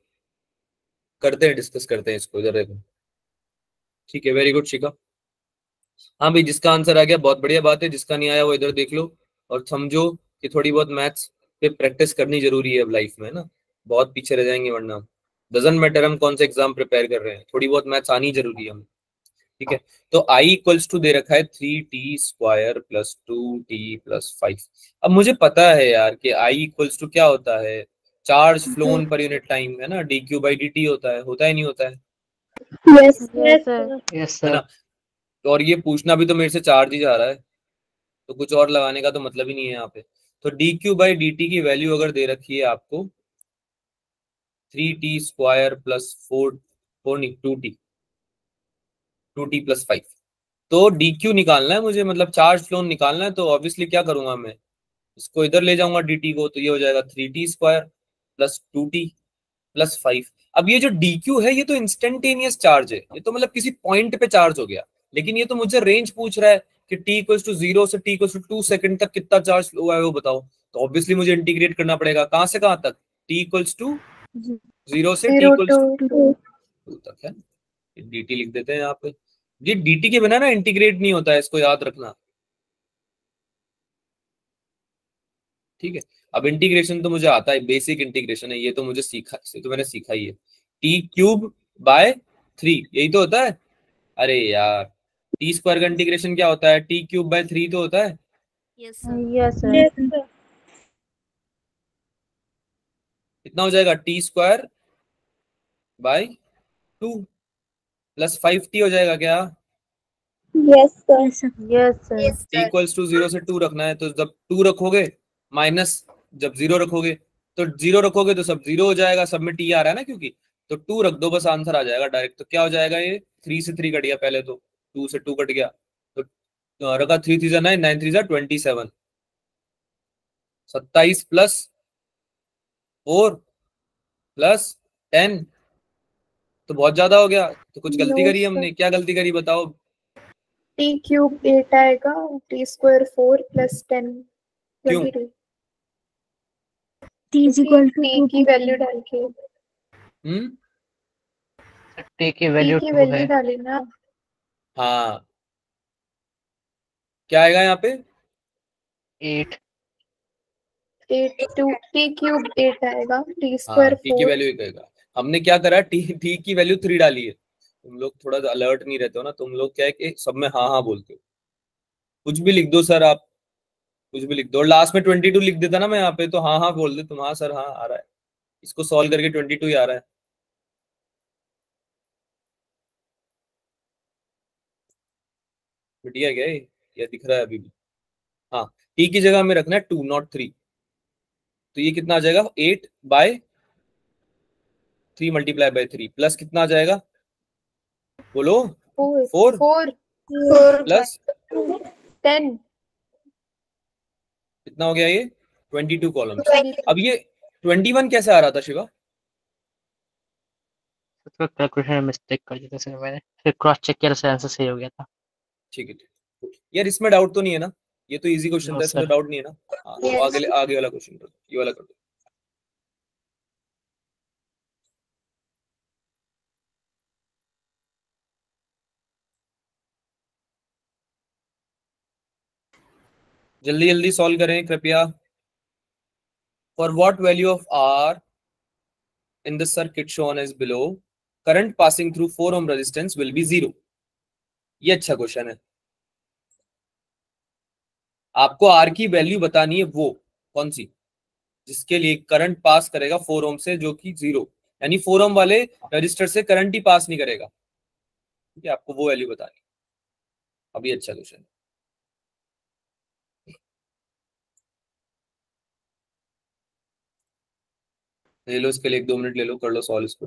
करते हैं, डिस्कस करते हैं इसको, इधर देखो। ठीक है, वेरी गुड शिखा। हाँ भाई, जिसका आंसर आ गया बहुत बढ़िया बात है, जिसका नहीं आया वो इधर देख लो। और समझो कि थोड़ी बहुत मैथ्स पे प्रैक्टिस करनी जरूरी है अब लाइफ में, है ना? बहुत पीछे रह जाएंगे वरना। डजंट मैटर हम कौन सा एग्जाम प्रिपेयर कर रहे हैं, थोड़ी बहुत मैथ्स आनी जरूरी है हमें। ठीक है, तो आई इक्वल्स टू दे रखा है 3t² प्लस 2t+5। अब मुझे पता है यार कि आई इक्वल्स टू क्या होता है, charge phloem per unit time, है ना? dq/dt होता है नहीं होता है? Yes Yes, sir. यस है सर। ना? तो और ये पूछना भी तो मेरे से चार्ज ही जा रहा है, तो कुछ और लगाने का तो मतलब ही नहीं है यहाँ पे। तो dq/dt की वैल्यू अगर दे रखी है आपको 3t² प्लस 4 नहीं 2t+5, तो dq निकालना है मुझे, मतलब चार्ज फ्लोन निकालना है। तो ऑब्वियसली क्या करूंगा मैं, इसको इधर ले जाऊंगा dt को, तो ये हो जाएगा 3t² प्लस 2t+5। अब ये जो dq है ये तो इंस्टेंटेनियस चार्ज है, ये तो मतलब किसी पॉइंट पे चार्ज हो गया। लेकिन ये तो मुझे रेंज पूछ रहा है कि t=0 से t=2 सेकंड तक कितना चार्ज हुआ है वो बताओ। तो ऑब्वियसली मुझे इंटीग्रेट करना पड़ेगा, कहां से कहां तक, t=0 से 0 to 2 t=2 तक, है। dt लिख देते हैं यहाँ पे। जी dt के बिना ना इंटीग्रेट नहीं होता है, इसको याद रखना। ठीक है, अब इंटीग्रेशन तो मुझे आता है, बेसिक इंटीग्रेशन है ये, तो मुझे सीखा, से तो मैंने सीखा ही है। t³/3 यही तो होता है। अरे यार, t² का इंटीग्रेशन क्या होता है, t³/3 तो होता है। Yes, sir. Yes, sir. Yes, sir. कितना हो जाएगा, t²/2 प्लस 5t हो जाएगा क्या? Yes, sir. Yes, sir. Yes, t sir. Equals to 0 से 2 रखना है, तो जब 2 रखोगे माइनस, जब 0 रखोगे तो 0 रखोगे तो सब 0 हो जाएगा, सब में t आ रहा है ना क्योंकि। तो 2 रख दो बस, आंसर आ जाएगा डायरेक्ट। तो क्या हो जाएगा ये, 3 से 3 कट गया पहले तो, 2 से 2 कट गया तो रखा 3 3 9 9 3 27, 27 प्लस 4 प्लस 10 तो बहुत ज्यादा हो गया। तो कुछ गलती No, करी sir. हमने, क्या गलती करी बताओ? t क्यूब 8 आएगा, t स्क्वायर 4 प्लस 10 क्यों? 22 t is equal to t की वैल्यू डाल के, टी की t वैल्यू की 2 वैल्यू है। डाली ना। हाँ, क्या आएगा यहाँ पे? 8 हाँ, t क्यूब 8 आएगा, t टी स्क्वायर की 4 वैल्यू कहेगा। हमने क्या करा, टी की वैल्यू 3 डाली है। तुम लोग थोड़ा अलर्ट नहीं रहते हो ना, तुम लोग क्या है कि सब में हाँ हाँ बोलते हो। कुछ भी लिख दो सर आप, कुछ भी लिख दो, और लास्ट में 22 लिख देता ना मैं यहाँ पे, तो हाँ हाँ बोल दे तुम, हाँ सर हाँ आ रहा है। इसको सॉल्व करके 22 ही आ रहा है। बढ़िया क्या है ये दिख रहा है अभी भी? हाँ, टी की जगह हमें रखना है 2 नॉट 3। तो ये कितना आ जाएगा, 8/3 मल्टीप्लाई बाय 3 प्लस कितना आ जाएगा बोलो? 4 4 4 प्लस 10 कितना हो गया ये? 22 कॉलम्स। 22 अब ये 21 कैसे आ रहा था शिवा? उसका कैलकुलेशन में मिस्टेक कर दिया था सर मैंने, फिर क्रॉस चेक किया तो आंसर सही हो गया था। ठीक है ठीक है। यार इसमें डाउट तो नहीं है ना? ये तो इजी क्वेश्चन नो था, इसमें तो सर। डाउट नहीं है ना? हाँ, तो आगे आगे वाला क्वेश्चन कर दो, ये वाला कर दो। जल्दी जल्दी सॉल्व करें कृपया। For what value of R in the circuit shown as below, current passing through 4 ohm resistance will be 0? ये अच्छा क्वेश्चन है। आपको आर की वैल्यू बतानी है, वो कौन सी जिसके लिए करंट पास करेगा 4 ओम से, जो कि 0, यानी 4 ओम वाले रजिस्टर से करंट ही पास नहीं करेगा। ठीक है, आपको वो वैल्यू बतानी है। अभी अच्छा क्वेश्चन ले लो, इसके लिए 1 2 मिनट ले लो, कर लो सॉल्व इसको।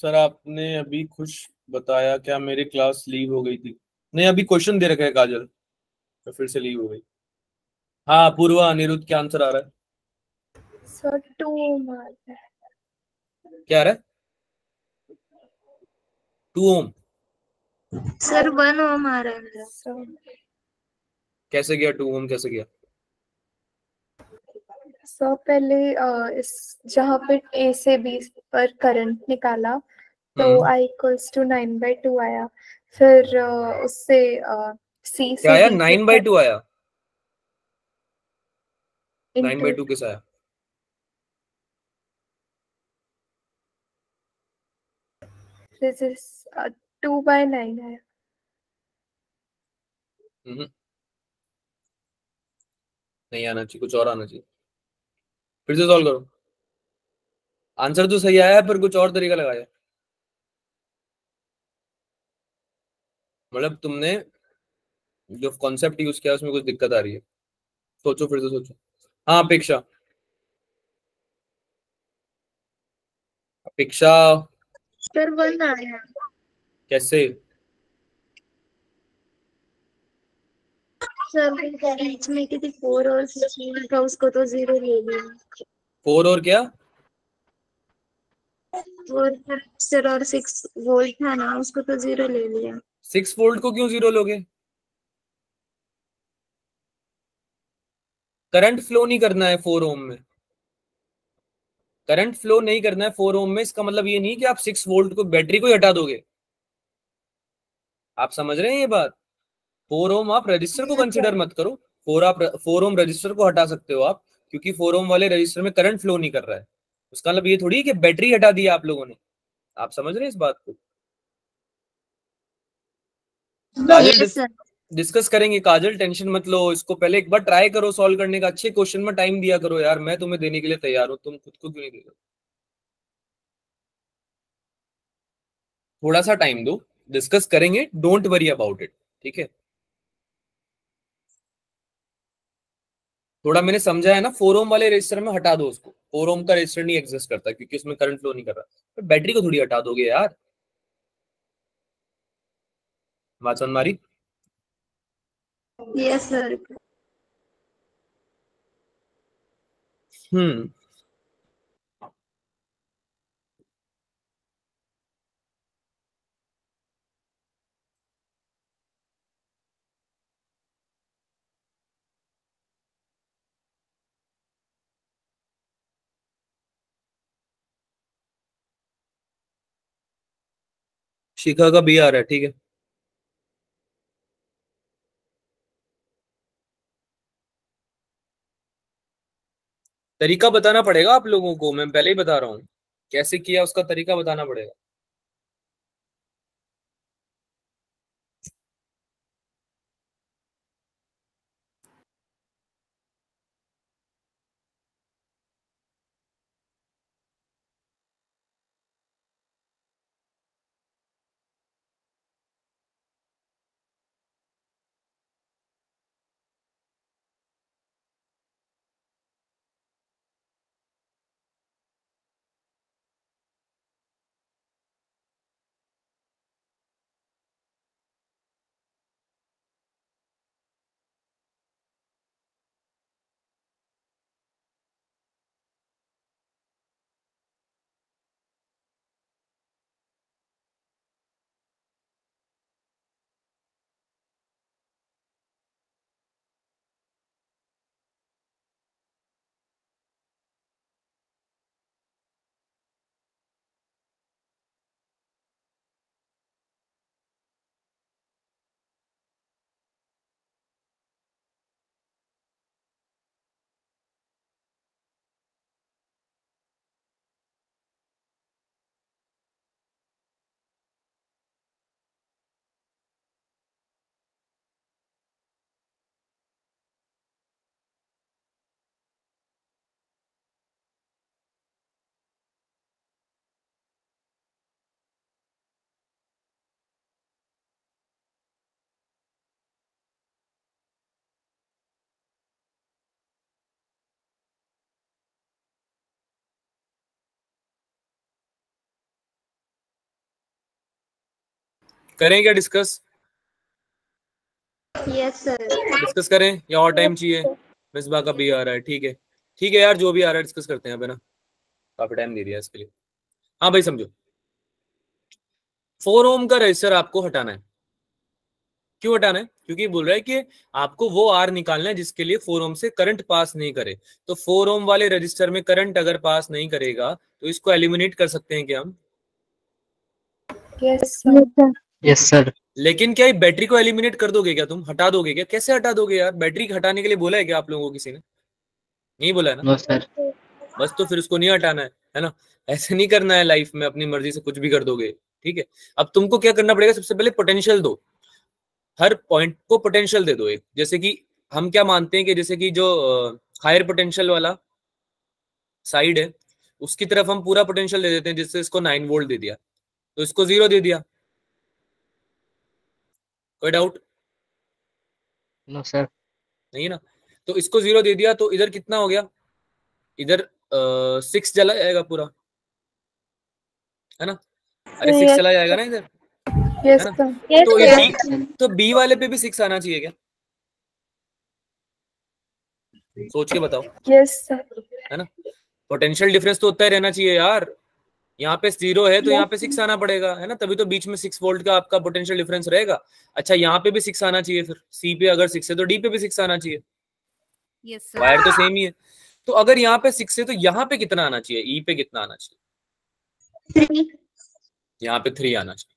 सर आपने अभी खुश बताया क्या मेरी क्लास लीव हो गई थी? नहीं, अभी क्वेश्चन दे रखा है काजल, तो फिर से लीव हो गई। हाँ पूर्वा, अनिरुद्ध क्या आंसर आ रहा है? सर 2 मार है। क्या आ रहा है? 2 ओम। सर 1 ओम आ रहा है मेरा। सर कैसे गया 2 ओम, कैसे गया? सर पहले इस जहाँ पे ए से बी पर करंट निकाला तो I इक्वल्स टू 9/2 आया। फिर उससे सी क्या से आया? डी 9/2 आया? 9/2 इंटू किस आया? रेजिस 2/9 आया। हम्म, नहीं आना चाहिए, कुछ और आना चाहिए। फिर से सॉल्व करो। आंसर तो सही आया पर कुछ और तरीका लगाया। मतलब तुमने जो कॉन्सेप्ट यूज किया उसमें कुछ दिक्कत आ रही है। सोचो, फिर से सोचो। हाँ अपेक्षा, अपेक्षा सर 1 आया। कैसे? सर बीच में किसी 4 और 16 था, उसको तो 0 ले लिया। 4 और क्या? और सर और 6 वोल्ट था ना, उसको तो 0 ले लिया। 6 वोल्ट को क्यों 0 लोगे? करंट फ्लो नहीं करना है 4 ओम में। करंट फ्लो नहीं करना है 4 ओम में, इसका मतलब ये नहीं कि आप 6 वोल्ट को, बैटरी को ही हटा दोगे। आप समझ रहे हैं ये बात? 4 ओम आप रजिस्टर को कंसिडर मत करो। 4 ओम रजिस्टर को हटा सकते हो आप, क्योंकि 4 ओम वाले रजिस्टर में करंट फ्लो नहीं कर रहा है। उसका मतलब ये थोड़ी है कि बैटरी हटा दी आप लोगों ने। आप समझ रहे हैं इस बात को? काजल यस सर। डिस्कस करेंगे। काजल टेंशन मत लो, इसको पहले एक बार ट्राई करो सॉल्व करने का। अच्छे क्वेश्चन में टाइम दिया करो यार, मैं तुम्हें देने के लिए तैयार हूं, तुम खुद को क्यों नहीं दे रहे? थोड़ा सा टाइम दो, डिस्कस करेंगे, डोंट वरी अबाउट इट। ठीक है? थोड़ा मैंने समझा है ना, 4 ओम वाले रजिस्टर में हटा दो उसको। 4 ओम का रजिस्टर नहीं एग्जिस्ट करता क्योंकि उसमें करंट फ्लो नहीं कर रहा। तो बैटरी को थोड़ी हटा दोगे यार। बात समझ मारी? Yes sir. हम्म। शिखा का बी आ रहा है, ठीक है। तरीका बताना पड़ेगा आप लोगों को, मैं पहले ही बता रहा हूँ। कैसे किया उसका तरीका बताना पड़ेगा। करें क्या डिस्कस? Yes sir. डिस्कस करें या और टाइम चाहिए? मिसबा का भी आ रहा है, ठीक है ठीक है यार, जो भी आ रहा है डिस्कस करते हैं अब, है ना, काफी टाइम दे दिया इसके लिए। हाँ भाई समझो, 4 ओम का रजिस्टर आपको हटाना है। क्यों हटाना है? क्योंकि बोल रहा है कि आपको वो आर निकालना है जिसके लिए 4 ओम से करंट पास नहीं करे। तो 4 ओम वाले रजिस्टर में करंट अगर पास नहीं करेगा तो इसको एलिमिनेट कर सकते हैं क्या हम? Yes sir. Yes sir. लेकिन क्या ये बैटरी को एलिमिनेट कर दोगे क्या? तुम हटा दोगे क्या? कैसे हटा दोगे यार? बैटरी हटाने के लिए बोला है क्या आप लोगों को किसी ने? नहीं बोला है ना? No sir. बस तो फिर उसको नहीं हटाना है ना? ऐसे नहीं करना है लाइफ में, अपनी मर्जी से कुछ भी कर दोगे, ठीक है। अब तुमको क्या करना पड़ेगा? सबसे पहले पोटेंशियल दो, हर पॉइंट को पोटेंशियल दे दो एक। जैसे कि हम क्या मानते हैं कि जैसे कि जो हायर पोटेंशियल वाला साइड है उसकी तरफ हम पूरा पोटेंशियल दे देते हैं, जिससे इसको 9 वोल्ट दे दिया तो इसको 0 दे दिया। कोई डाउट? No sir. नहीं है ना? तो इसको 0 दे दिया तो इधर कितना हो गया? इधर 6 चला जाएगा पूरा, है ना? अरे 6 चला जाएगा ना इधर, यस है ना? सर। तो Yes, तो बी वाले पे भी 6 आना चाहिए क्या? सोच के बताओ, यस सर। है ना? पोटेंशियल डिफरेंस तो उतना ही रहना चाहिए यार। यहाँ पे 0 है तो यहाँ पे 6 आना पड़ेगा, है ना? तभी तो बीच में 6 वोल्ट का आपका पोटेंशियल डिफरेंस रहेगा। अच्छा, यहाँ पे भी 6 आना चाहिए, फिर सी पे अगर 6 है तो डी पे भी 6 आना चाहिए। Yes sir. वायर तो सेम ही है। तो अगर यहाँ पे 6 है तो यहाँ पे कितना आना चाहिए? ई पे कितना आना चाहिए? 3। यहाँ पे 3 आना चाहिए।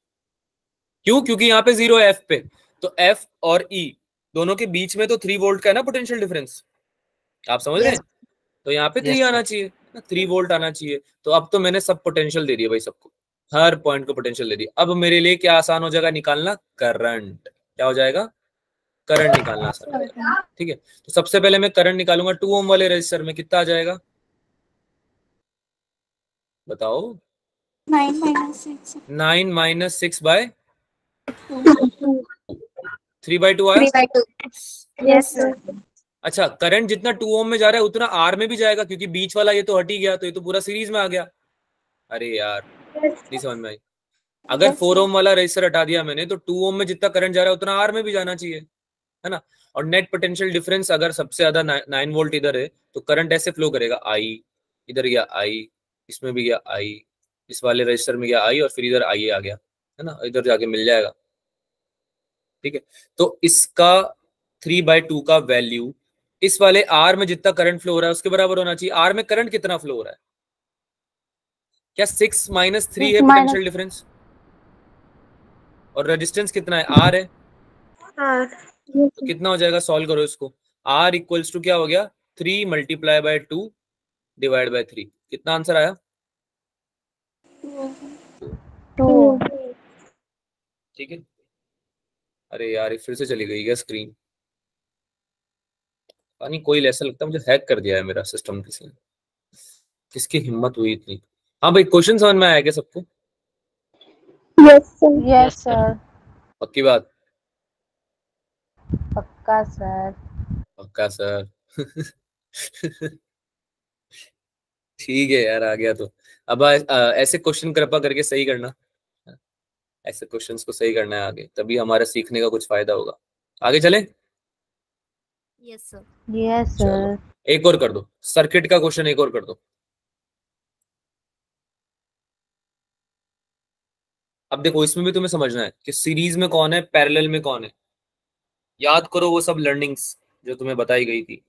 क्यों? क्योंकि यहाँ पे 0 है एफ पे। तो एफ और ई दोनों के बीच में तो 3 वोल्ट का है ना पोटेंशियल डिफरेंस, आप समझ रहे हैं? तो यहाँ पे 3 यस आना सर। चाहिए, 3 वोल्ट आना चाहिए। तो अब तो मैंने सब पोटेंशियल दे दिया भाई, सबको, हर पॉइंट को पोटेंशियल दे दिया। अब मेरे लिए क्या आसान हो जाएगा निकालना? करंट। क्या हो जाएगा? करंट निकालना आसान हो जाएगा, ठीक है। तो सबसे पहले मैं करंट निकालूंगा 2 ओम वाले रजिस्टर में, कितना आ जाएगा बताओ? 9 minus 6. 9 माइनस 6 बाय 3 बाय 2 आया। 3/2. Yes sir. अच्छा, करंट जितना 2 ओम में जा रहा है उतना आर में भी जाएगा, क्योंकि बीच वाला ये तो हट ही गया, तो ये तो पूरा सीरीज में आ गया। अरे यार, नहीं समझ में आई? अगर 4 ओम वाला रेजिस्टर हटा दिया मैंने तो 2 ओम में जितना करंट जा रहा है उतना आर में भी जाना चाहिए, है ना? और नेट पोटेंशियल डिफरेंस अगर सबसे ज्यादा 9 वोल्ट इधर है तो करंट ऐसे फ्लो करेगा, आई इधर गया, आई इसमें भी गया, आई इस वाले रजिस्टर में गया, आई और फिर इधर आई आ गया, है ना? इधर जाके मिल जाएगा, ठीक है। तो इसका 3/2 का वैल्यू इस वाले आर में जितना करंट फ्लो हो रहा है उसके बराबर होना चाहिए। आर में करंट कितना फ्लो हो रहा है? क्या 6 माइनस 3 है पोटेंशियल डिफरेंस? और रेजिस्टेंस कितना है? आर है। हाँ। तो कितना हो जाएगा? सॉल्व करो इसको। आर इक्वल्स टू क्या हो गया? 3 मल्टीप्लाई बाय 2 डिवाइड बाय 3। कितना आंसर आया? 2. ठीक है। अरे यार, ये फिर से चली गई क्या स्क्रीन? पानी कोई ऐसा लगता है मुझे हैक कर दिया है मेरा सिस्टम किसी ने। किसकी हिम्मत हुई इतनी? हाँ भाई, क्वेश्चन समझ में आया क्या सबको? yes, sir. Yes, yes sir. sir. पक्की बात? पक्का सर. पक्का सर। ठीक है यार, आ गया तो। अब ऐसे क्वेश्चन कृपा करके सही करना, ऐसे क्वेश्चंस को सही करना है आगे, तभी हमारे सीखने का कुछ फायदा होगा। आगे चले? Yes sir. Yes, चलो, sir. एक और कर दो, सर्किट का क्वेश्चन एक और कर दो। अब देखो, इसमें भी तुम्हें समझना है कि सीरीज में कौन है, पैरेलल में कौन है। याद करो वो सब लर्निंग्स जो तुम्हें बताई गई थी।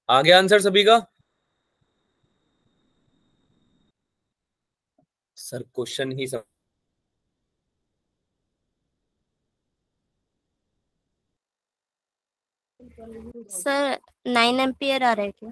आ गया आंसर सभी का? सर क्वेश्चन ही सब सर 9 एम्पियर आ रहा है क्या?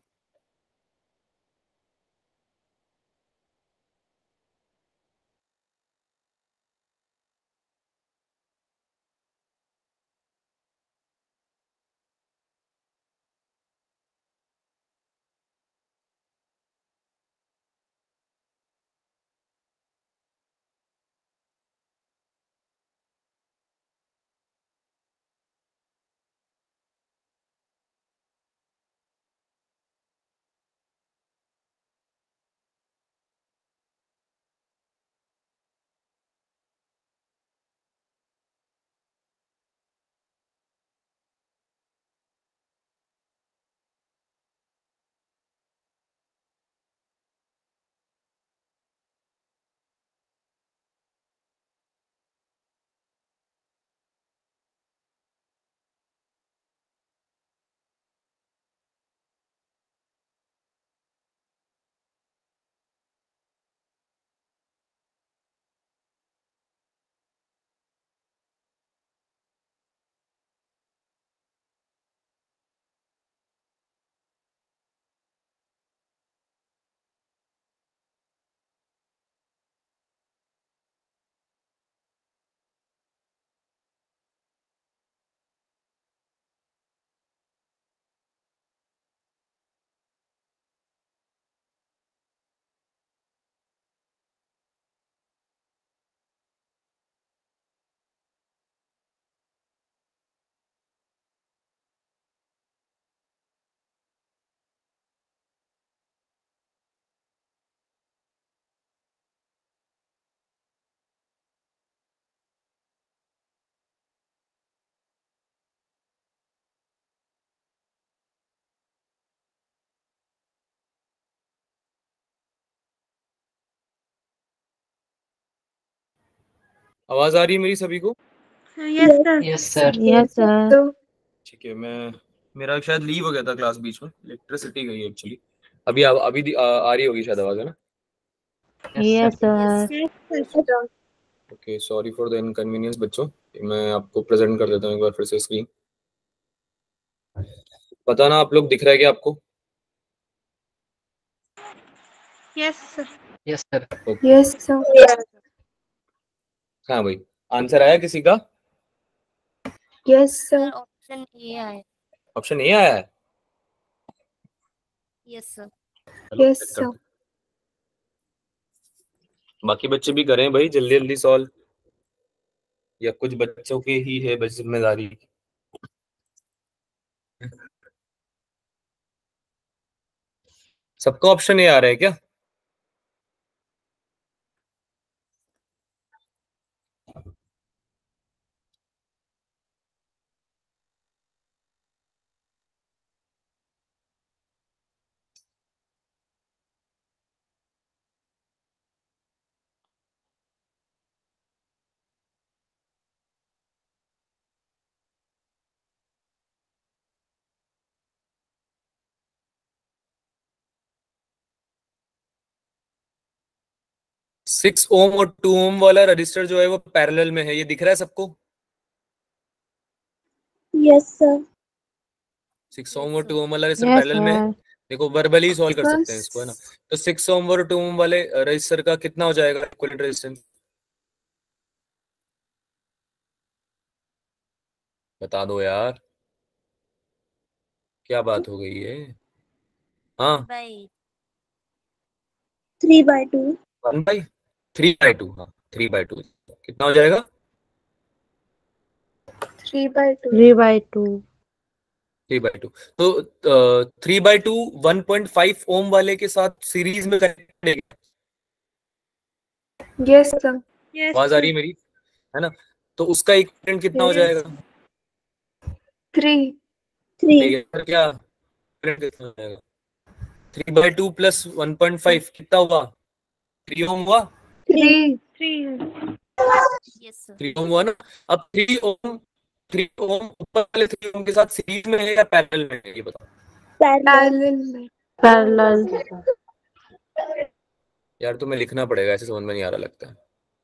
आवाज आ रही है मेरी सभी को? Yes sir. Yes sir. Yes sir. तो ठीक है, मेरा शायद लीव हो गया था क्लास बीच में, इलेक्ट्रिसिटी गई एक्चुअली। अभी आ रही होगी शायद आवाज, है ना? Yes sir. Okay, sorry for the inconvenience बच्चों। मैं आपको प्रेजेंट कर देता हूँ एक बार फिर से स्क्रीन। पता ना आप लोग, दिख रहा है क्या आपको? Yes sir. Yes sir. Yes sir. हाँ भाई, आंसर आया किसी का? Yes sir sir. Option A आया। ऑप्शन ए आया है? Yes sir. चलो यस check सर। करते हैं। बाकी बच्चे भी करें भाई जल्दी जल्दी सॉल्व, या कुछ बच्चों की ही है बस जिम्मेदारी? सबका ऑप्शन ए आ रहा है क्या? सिक्स ओम और 2 ओम वाला रजिस्टर जो है वो पैरेलल में है, ये दिख रहा है सबको? Yes sir. 6 ओम और 2 ओम वाला रजिस्टर यस पैरेलल में है। सर। देखो वर्बली सॉल्व कर सकते हैं बस इसको, है ना? तो 6 ओम और 2 ओम वाले रजिस्टर का कितना हो जाएगा इक्विवेलेंट रेजिस्टेंस? बता दो यार, क्या बात हो गई है? हाँ, बाई 3/2। 1/3/2। हाँ, 3/2 कितना हो जाएगा? 3/2। 3/2। 3/2। तो 3/2 1.5 ओम वाले के साथ सीरीज में कनेक्टेड है। Yes sir. आवाज आ रही है मेरी, है ना? तो उसका इक्विवेलेंट कितना हो जाएगा? 3। 3। क्या इक्विवेलेंट कितना हो जाएगा? 3/2 प्लस 1.5 कितना हुआ? 3 ओम हुआ? 3। 3। Yes sir. 3 ओम हुआ ना? अब 3 ओम ऊपर वाले 3 ओम के साथ सीरीज में है या पैरेलल में है, ये बताओ। पैरेलल में। पैरेलल। यार तुम्हें लिखना पड़ेगा, ऐसे समझ में नहीं आ रहा लगता है।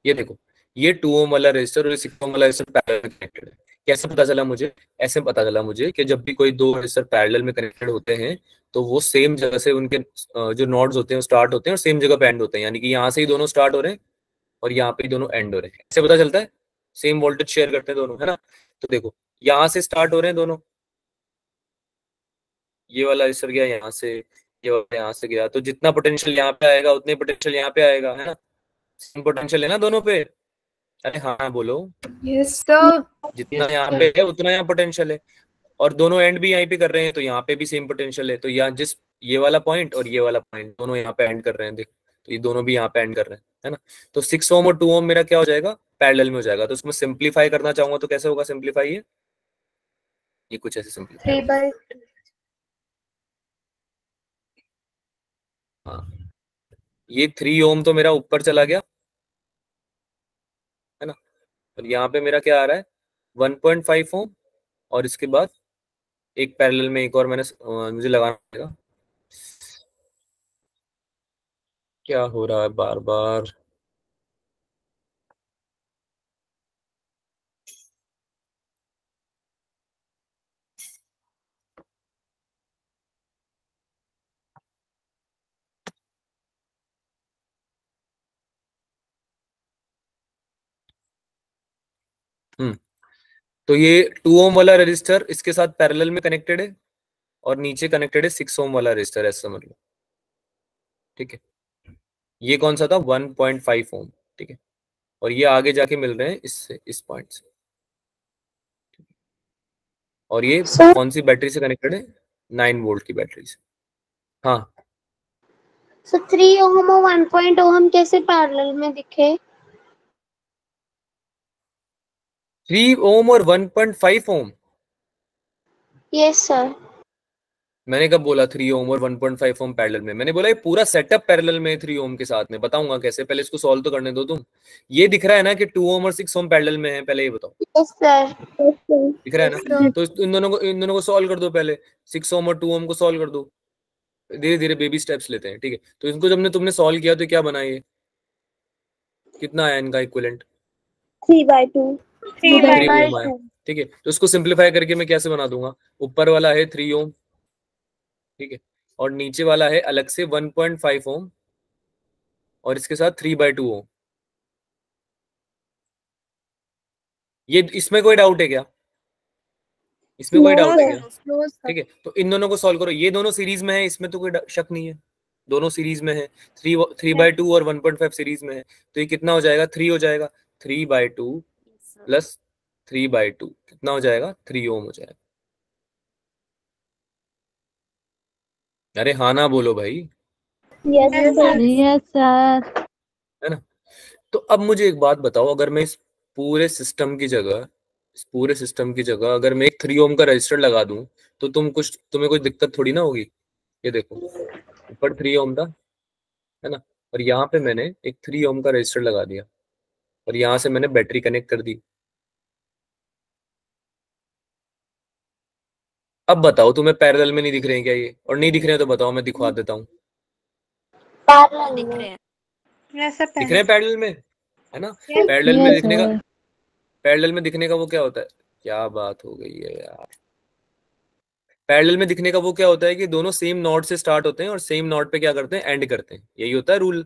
ये देखो, ये 2 ओम वाला रेजिस्टर और ये 6 ओम वाला रेजिस्टर पैरेलल में कनेक्टेड है। कैसे पता चला मुझे? ऐसे पता चला मुझे कि जब भी कोई दो रेजिस्टर पैरेलल में कनेक्टेड होते हैं तो वो सेम जगह से उनके जो नोड्स होते हैं स्टार्ट होते हैं और सेम जगह पे एंड होते हैं। यानी कि यहाँ से ही दोनों स्टार्ट हो रहे हैं और यहाँ पे ही दोनों एंड हो रहे हैं। ऐसे पता चलता है, सेम वोल्टेज शेयर करते हैं दोनों, है ना। तो देखो, यहाँ से स्टार्ट हो रहे हैं दोनों, ये वाला रेजिस्टर गया यहाँ से, ये वाला यहाँ से गया, तो जितना पोटेंशियल यहाँ पे आएगा उतने पोटेंशियल यहाँ पे आएगा, है ना। सेम पोटेंशियल है ना दोनों पे? अरे हाँ बोलो। Yes sir. जितना यहाँ पे है उतना यहाँ पोटेंशियल है, और दोनों एंड भी यहीं पे कर रहे हैं तो यहाँ पे भी सेम पोटेंशियल है। तो यहाँ जिस ये वाला पॉइंट और ये वाला पॉइंट दोनों यहाँ पे एंड कर रहे हैं, देख, तो ये दोनों भी यहाँ पे एंड कर रहे हैं, है ना। तो 6 ओम और 2 ओम मेरा क्या हो जाएगा? पैरेलल में हो जाएगा। तो उसमें सिंप्लीफाई करना चाहूंगा तो कैसे होगा सिंप्लीफाई? ये कुछ ऐसे सिंप्लीफाई, 3/2। हाँ, ये 3 ओम तो मेरा ऊपर चला गया, है ना। और यहाँ पे मेरा क्या आ रहा है? 1.5 ओम, और इसके बाद एक पैरेलल में एक और मैंने मुझे लगाना पड़ेगा। क्या हो रहा है बार बार? तो ये 2 ओम वाला रजिस्टर इसके साथ पैरेलल में कनेक्टेड है और नीचे कनेक्टेड है 6 ओम वाला रजिस्टर, ऐसा समझ लो, ठीक है। ये कौन सा था? 1.5 ओम, ठीक है। और ये आगे जाके मिल रहे हैं इससे, इस पॉइंट से, और ये सर कौन सी बैटरी से कनेक्टेड है? 9 वोल्ट की बैटरी से। हाँ, सो 3 ओम और 1 ओम कैसे पैरेलल में दिखे? 3 ओम और 1.5 ओम। Yes sir. मैंने कब बोला 3 ओम और 1.5 ओम पैरेलल में? मैंने बोला ये पूरा सेटअप पैरेलल में 3 ओम के साथ में। बताऊंगा कैसे, पहले इसको सॉल्व तो करने दो तुम। ये दिख रहा है ना कि 2 ओम और 6 ओम पैरेलल में है? पहले ये बताओ, यस सर। दिख रहा है ना? तो इन दोनों को सॉल्व कर दो पहले। 6 ओम और 2 ओम को सॉल्व कर दो, धीरे धीरे बेबी स्टेप्स लेते हैं, ठीक है। तो इनको जब तुमने सॉल्व किया तो क्या बना? ये कितना आया इनका इक्विवेलेंट? 3/2। 3 ओम आया, ठीक है। तो इसको सिंप्लीफाई करके मैं कैसे बना दूंगा? ऊपर वाला है 3 ओम, ठीक है, और नीचे वाला है अलग से 1.5 ओम और इसके साथ 3/2 ओम। ये इसमें कोई डाउट है क्या? इसमें कोई डाउट है क्या? ठीक है, तो इन दोनों को सॉल्व करो। ये दोनों सीरीज में है, इसमें तो कोई शक नहीं है, दोनों सीरीज में है। 3/2 और 1.5 सीरीज में है, तो ये कितना हो जाएगा? 3 हो जाएगा। 3/2 प्लस 3/2 कितना हो जाएगा? 3 ओम हो जाएगा। अरे हाँ ना बोलो भाई, यस सर। Yes sir. है ना। तो अब मुझे एक बात बताओ, अगर मैं इस पूरे सिस्टम की जगह अगर मैं एक 3 ओम का रजिस्टर लगा दूं तो तुम्हें कोई दिक्कत थोड़ी ना होगी। ये देखो, ऊपर 3 ओम था, है ना, और यहाँ पे मैंने एक 3 ओम का रजिस्टर लगा दिया और यहाँ से मैंने बैटरी कनेक्ट कर दी। अब बताओ, तुम्हें पैरेलल में नहीं दिख रहे हैं क्या ये? और नहीं दिख रहे हैं तो बताओ, मैं दिखवा देता हूँ। पैरेलल दिख में। रहे हैं। दिख रहे हैं पैरेलल में, है ना। पैरेलल में यस दिखने का, सर। पैरेलल में दिखने का वो क्या होता है? क्या बात हो गई है यार। पैरेलल में दिखने का वो क्या होता है कि दोनों सेम नोड से स्टार्ट होते हैं और सेम नोड पे क्या करते हैं? एंड करते हैं। यही होता है रूल,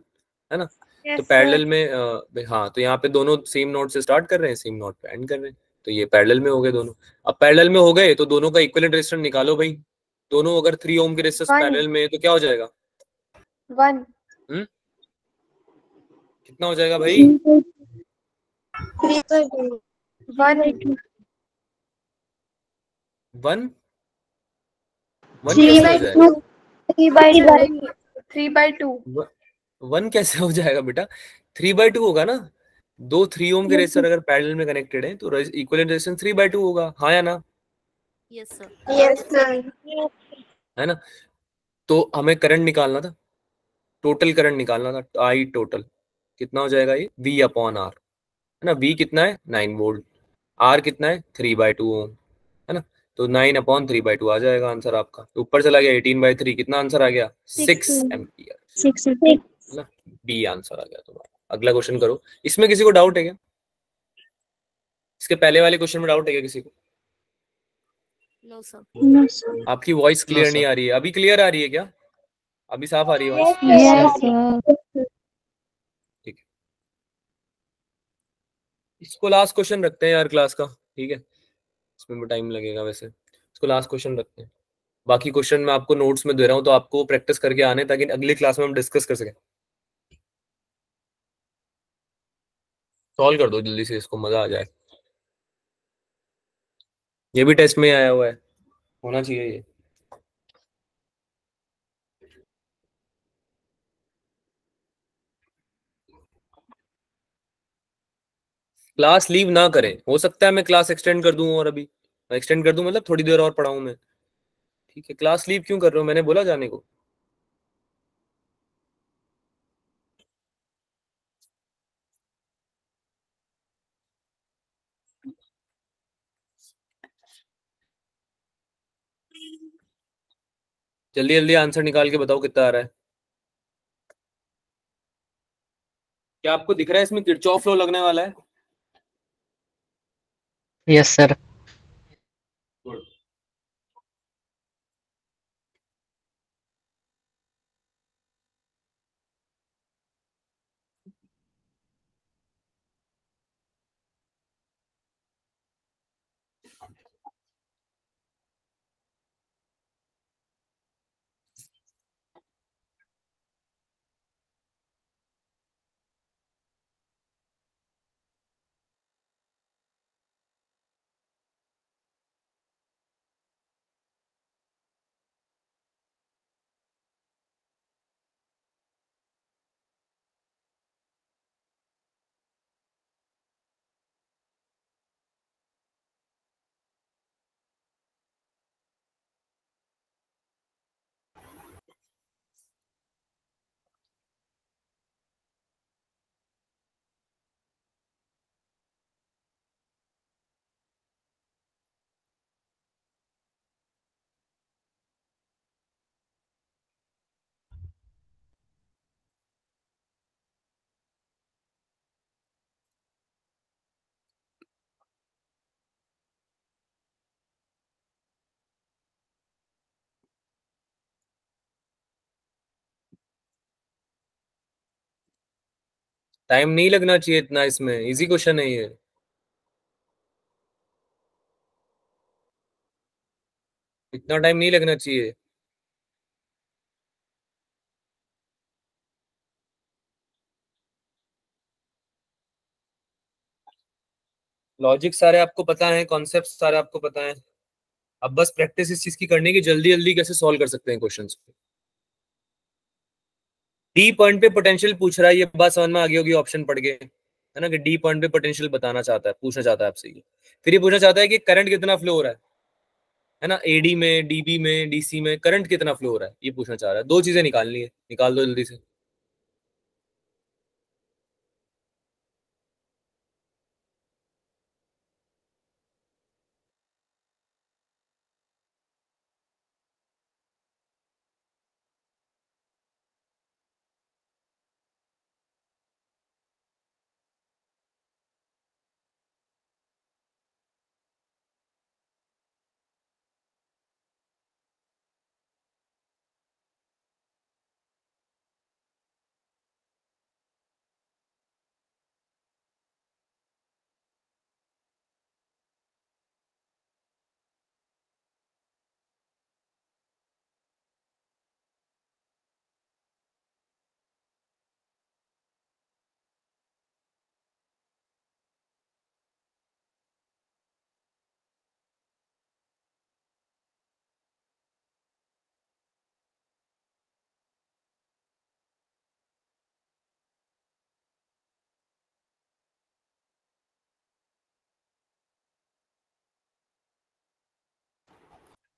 है ना। तो पैरेलल में हाँ, तो यहाँ पे दोनों सेम नोड से स्टार्ट कर रहे हैं, सेम नोड पे एंड कर रहे हैं, तो ये पैरेलल में हो गए दोनों। अब पैरेलल में हो गए तो दोनों का इक्विवेलेंट रेजिस्टेंस निकालो भाई। दोनों अगर 3 ओम के रेजिस्टेंस पैरेलल में है तो क्या हो जाएगा? 1। कितना हो जाएगा भाई? 3/2। 1 1 कैसे हो जाएगा? 3/2। 1 कैसे हो जाएगा बेटा? 3/2 होगा ना। दो 3 ओम के रेजिस्टर अगर पैरेलल में कनेक्टेड है तो इक्विवेलेंट रेजिस्टेंस 3/2 होगा, हाँ या ना? Yes sir. Yes sir. है ना। तो हमें करंट निकालना था, टोटल करंट निकालना था, आई टोटल कितना हो जाएगा? ये V/R, है ना। V कितना है? 9 वोल्ट। R कितना है? 3/2 ओम, है ना। तो 9/3/2 आ जाएगा आंसर आपका। ऊपर चला गया 18/3, कितना आंसर आ गया? 6 एम्पियर। 6 ना, बी आंसर आ गया तुम्हारा। अगला क्वेश्चन करो। इसमें किसी को डाउट है क्या? इसके पहले वाले क्वेश्चन में डाउट है क्या किसी को? No sir. No, sir. आपकी वॉइस नो क्लियर नहीं सर। आ रही है। अभी क्लियर आ रही है क्या? अभी साफ आ रही है वॉइस? Yes, sir. ठीक है, इसको लास्ट क्वेश्चन रखते हैं यार क्लास का, ठीक है? इसमें भी टाइम लगेगा वैसे, इसको लास्ट क्वेश्चन रखते हैं। बाकी क्वेश्चन मैं आपको नोट्स में दे रहा हूँ, तो आपको प्रैक्टिस करके आने, ताकि अगली क्लास में हम डिस्कस कर सकें। सॉल्व कर दो जल्दी से, इसको मजा आ जाए। ये भी टेस्ट में आया हुआ है, होना चाहिए ये। क्लास लीव ना करें, हो सकता है मैं क्लास एक्सटेंड कर दूं, और अभी एक्सटेंड कर दूं मतलब थोड़ी देर और पढ़ाऊं मैं, ठीक है? क्लास लीव क्यों कर रहे हो? मैंने बोला जाने को। जल्दी जल्दी आंसर निकाल के बताओ कितना आ रहा है। क्या आपको दिख रहा है इसमें किरचॉफ लॉ लगने वाला है? Yes sir. टाइम नहीं लगना चाहिए इतना, इसमें इजी क्वेश्चन है ये। इतना टाइम नहीं लगना चाहिए। लॉजिक सारे आपको पता है, कॉन्सेप्ट सारे आपको पता है। अब बस प्रैक्टिस इस चीज की करनी है कि जल्दी जल्दी कैसे सॉल्व कर सकते हैं क्वेश्चंस। डी पॉइंट पे पोटेंशियल पूछ रहा है, ये बात समझ में आ गई होगी ऑप्शन पढ़ के, है ना? कि डी पॉइंट पे पोटेंशियल बताना चाहता है, पूछना चाहता है आपसे ये। फिर ये पूछना चाहता है कि करंट कितना फ्लो हो रहा है ना? एडी में, डीबी में, डीसी में करंट कितना फ्लो हो रहा है, ये पूछना चाह रहा है। दो चीजें निकालनी है, निकाल दो जल्दी से।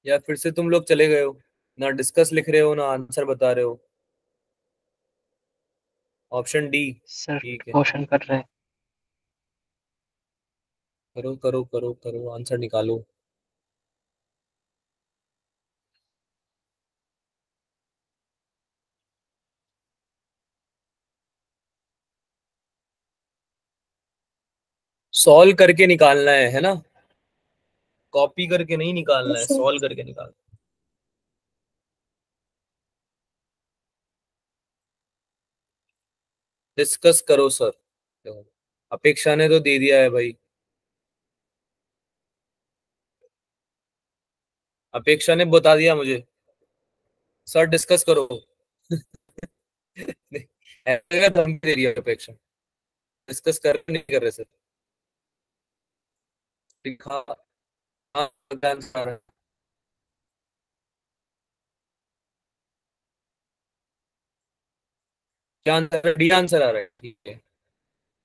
या फिर से तुम लोग चले गए हो, ना डिस्कस लिख रहे हो ना आंसर बता रहे हो। Option D. सर ठीक है, क्वेश्चन कर रहे हैं। करो करो करो करो, आंसर निकालो। सॉल्व करके निकालना है ना, कॉपी करके नहीं निकालना है, सॉल्व करके निकालना। डिस्कस करो सर। अपेक्षा ने तो दे दिया है भाई, अपेक्षा ने बता दिया मुझे सर डिस्कस करो। धमकी दे रही है अपेक्षा, डिस्कस कर नहीं कर रहे सर। हाँ हाँ, आंसर आ रहा है। क्या आंसर? डी आंसर आ रहा है, ठीक है।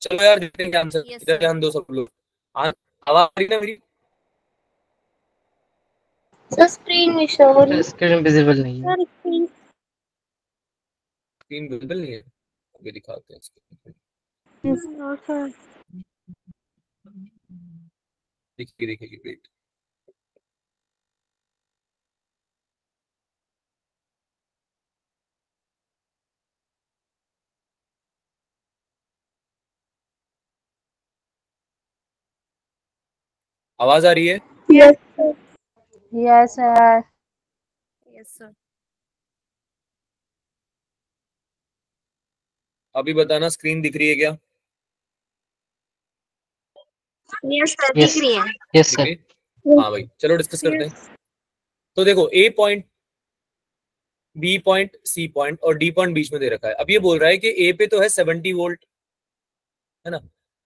चलो यार देखते हैं आंसर। Yes, इधर sir. ध्यान दो सब लोग। आवाज आ रही है ना मेरी? सर स्क्रीन में शो हो रही है। स्क्रीन विजिबल नहीं है। स्क्रीन विजिबल नहीं है, अभी दिखाते हैं इसको। देखिए देखिए वेट। आवाज आ रही है? Yes, sir. Yes sir. Yes, sir. अभी बताना स्क्रीन दिख रही है क्या? Yes, sir. Yes. दिख रही है। यस दिख सर। रही है? हाँ भाई चलो डिस्कस करते हैं। तो देखो A point, B point, C point और डी पॉइंट बीच में दे रखा है। अब ये बोल रहा है कि ए पे तो है 70 वोल्ट, है ना,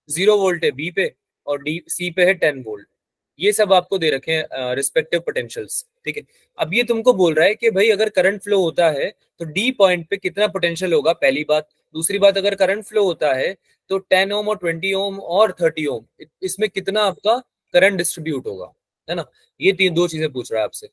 0 वोल्ट है बी पे, और डी सी पे है 10 वोल्ट। ये सब आपको दे रखे हैं रिस्पेक्टिव पोटेंशियल्स, ठीक है। अब ये तुमको बोल रहा है कि भाई अगर करंट फ्लो होता है तो डी पॉइंट पे कितना पोटेंशियल होगा, पहली बात। दूसरी बात, अगर करंट फ्लो होता है तो 10 ओम और 20 ओम और 30 ओम, इसमें कितना आपका करंट डिस्ट्रीब्यूट होगा, है ना। ये तीन दो चीजें पूछ रहा है आपसे।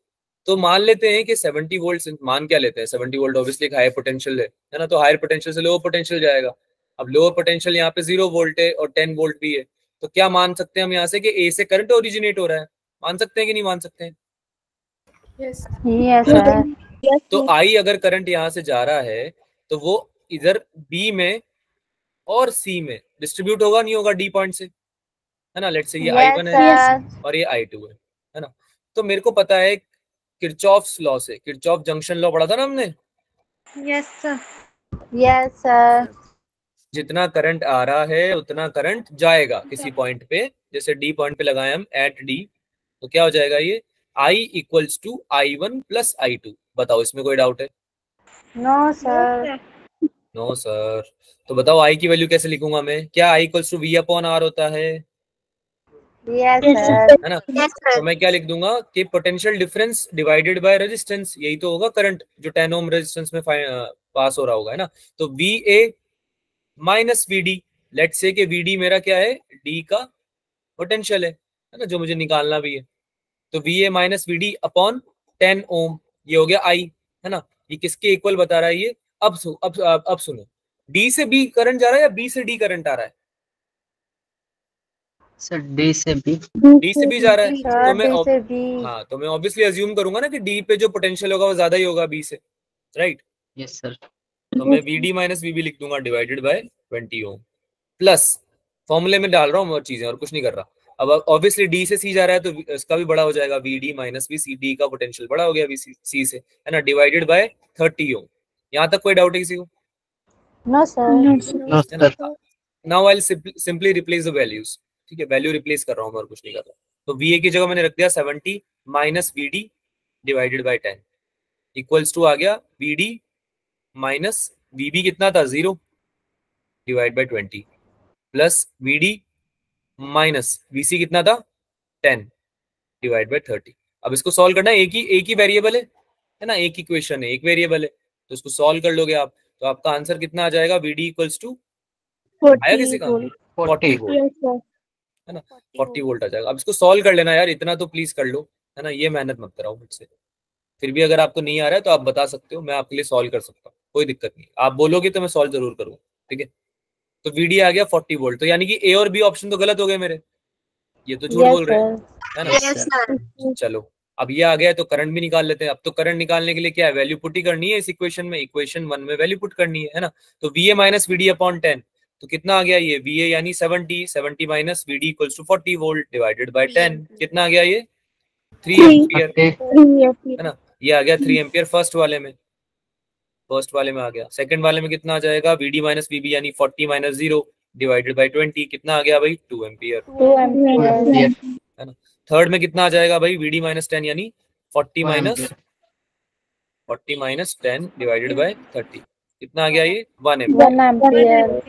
तो मान लेते हैं कि 70 वोल्ट, मान क्या लेते हैं, 70 वोल्ट ऑब्वियसली एक हाई पोटेंशियल है ना, तो हायर पोटेंशियल से लोअर पोटेंशियल जाएगा। अब लोअर पोटेंशियल यहाँ पे 0 वोल्ट है और 10 वोल्ट भी है, तो क्या मान सकते हैं हम यहाँ से कि ए से करंट ओरिजिनेट हो रहा है? मान सकते हैं कि नहीं मान सकते हैं? Yes yes sir. Yes, तो आई अगर करंट यहाँ से जा रहा है तो वो इधर बी में और सी में डिस्ट्रीब्यूट होगा, नहीं होगा डी पॉइंट से, है ना। लेट्स से ये I1 है सर। और ये I2 है ना। तो मेरे को पता है किरचॉफ्स लॉ से, किरचॉफ जंक्शन लॉ पढ़ा था ना हमने। Yes, sir. Yes sir. जितना करंट आ रहा है उतना करंट जाएगा किसी पॉइंट पे, जैसे डी पॉइंट पे लगाए हम एट डी, तो क्या हो जाएगा ये I equals to I1 plus I2। बताओ इसमें कोई डाउट है? No sir. No sir. तो बताओ I की वैल्यू कैसे लिखूंगा मैं? क्या I equals to V upon R होता है यस सर। है ना। Yes, sir. तो मैं क्या लिख दूंगा कि potential difference divided by resistance, यही तो होगा करंट जो 10 ओम रेजिस्टेंस में पास हो रहा होगा, है ना। तो VA minus VD, let's say कि VD मेरा क्या है, D का पोटेंशियल है ना, जो मुझे निकालना भी है। तो VA माइनस VD अपॉन 10 ओम, ये हो गया I, है ना। ये किसके इक्वल बता रहा है ये? अब सुनो, D से B करंट जा रहा है या B से D करंट आ रहा है? सर डी से बी। डी से बी जा रहा है, सर तो मैं डी से बी। हाँ, तो मैं ऑब्वियसली अज्यूम करूंगा ना कि डी पे जो पोटेंशियल होगा वो ज्यादा ही होगा बी से, राइट। Yes sir. तो मैं VD माइनस VB लिख दूंगा डिवाइडेड बाय 20 ओम, प्लस फॉर्मूले में डाल रहा हूँ और चीजें, और कुछ नहीं कर रहा। अब ऑब्वियसली डी से सी जा रहा है तो इसका भी बड़ा हो जाएगा, VD माइनस VC, डी का पोटेंशियल बड़ा हो गया सी से, है ना, डिवाइडेड बाय 30 ओम। यहाँ तक कोई डाउट है किसी को? No sir. नो है ना। Sir. Now I will simply replace the values, ठीक है, वैल्यू रिप्लेस कर रहा हूँ और कुछ नहीं कर रहा। तो VA की जगह मैंने रख दिया 70 minus VD divided by 10 equals to आ गया VD माइनस VB कितना था 0 divide by 20 plus VD minus VC कितना था 10 डिवाइड बाय 30। अब इसको सॉल्व करना है, एक ही वेरिएबल है ना, एक इक्वेशन है, एक वेरिएबल है, तो इसको सॉल्व कर लोगे आप, तो आपका आंसर कितना आ जाएगा, VD इक्वल्स टू, आया किसी का? 40 वोल्ट, Yes, sir. है ना, 40 वोल्ट आ जाएगा। अब इसको सॉल्व कर लेना यार, इतना तो प्लीज कर लो, है ना, ये मेहनत मत कराओ मुझसे। फिर भी अगर आपको नहीं आ रहा है तो आप बता सकते हो, मैं आपके लिए सॉल्व कर सकता हूँ, कोई दिक्कत नहीं। आप बोलोगे तो मैं सॉल्व जरूर करूँ, ठीक है। तो VD आ गया 40 वोल्ट, तो यानी कि A और B ऑप्शन तो गलत हो गए मेरे, ये तो झूठ बोल रहे हैं, है ना। Yes, sir. चलो अब ये आ गया है तो करंट भी निकाल लेते हैं। अब तो करंट निकालने के लिए क्या है, वैल्यू पुट ही करनी है इस इक्वेशन में, इक्वेशन 1 में वैल्यू पुट करनी है ना। तो VA माइनस VD अपॉन 10, तो कितना आ गया ये VA यानी 70 minus VD equals to 40 volt divided by 10, कितना आ गया ये 3 एम्पियर, है ना। ये आ गया 3 एम्पियर फर्स्ट वाले में आ गया। सेकंड वाले में कितना आ जाएगा VD माइनस VB यानी 40 माइनस 0 डिवाइडेड बाय 20, कितना आ गया भाई 2 एम्पियर, है ना। थर्ड में कितना आ जाएगा भाई VD माइनस 10 यानी 40 माइनस 10 डिवाइडेड बाय 30, कितना आ गया ये 1 एम्पियर,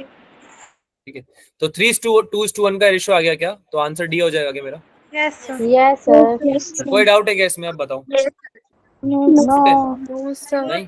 ठीक है। तो 3:2:1 का रेशियो आ गया क्या, तो आंसर डी हो जाएगा क्या मेरा? Yes sir. कोई डाउट है क्या इसमें, आप बताओ? नहीं,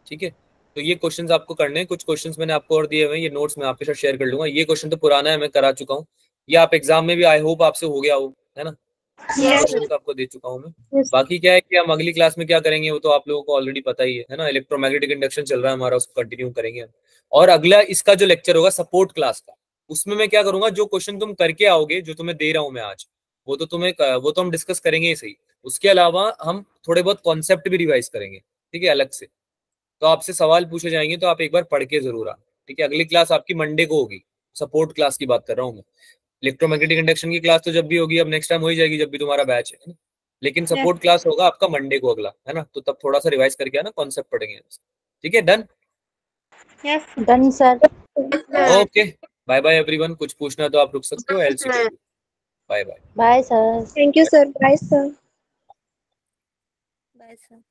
ठीक है। तो ये क्वेश्चंस आपको करने हैं, कुछ क्वेश्चंस मैंने आपको और दिए हुए हैं, ये नोट्स मैं आपके साथ शेयर कर लूंगा। ये क्वेश्चन तो पुराना है, मैं करा चुका हूँ, ये आप एग्जाम में भी आई होप आपसे हो गया हो, है ना। क्वेश्चन तो आपको दे चुका हूँ मैं। बाकी क्या है कि हम अगली क्लास में क्या करेंगे वो तो आप लोगों को ऑलरेडी पता ही है ना। इलेक्ट्रोमैग्नेटिक इंडक्शन चल रहा है हमारा, उसको कंटिन्यू करेंगे हम। और अगला इसका जो लेक्चर होगा सपोर्ट क्लास का, उसमें मैं क्या करूंगा, जो क्वेश्चन तुम करके आओगे, जो तुम्हें दे रहा हूं मैं आज, वो तो हम डिस्कस करेंगे ही सही। उसके अलावा हम थोड़े बहुत कॉन्सेप्ट भी रिवाइज करेंगे, ठीक है, अलग से। तो आपसे सवाल पूछे जाएंगे, तो आप एक बार पढ़ के जरूर आना, ठीक है। अगली क्लास आपकी मंडे को होगी, सपोर्ट क्लास की बात कर रहा हूँ मैं। इलेक्ट्रोमैग्नेटिक इंडक्शन की क्लास तो जब भी होगी, अब नेक्स्ट टाइम हो ही जाएगी जब भी तुम्हारा बैच है ना। लेकिन सपोर्ट क्लास होगा आपका मंडे को अगला, है ना। तो तब थोड़ा सा रिवाइज करके आना, कॉन्सेप्ट पढ़ेंगे, ठीक है। Done? Yes done sir. Okay, bye bye everyone. कुछ पूछना है तो आप रुक सकते हो, else bye bye. Bye sir. Thank you, sir. Bye, sir. Bye, sir.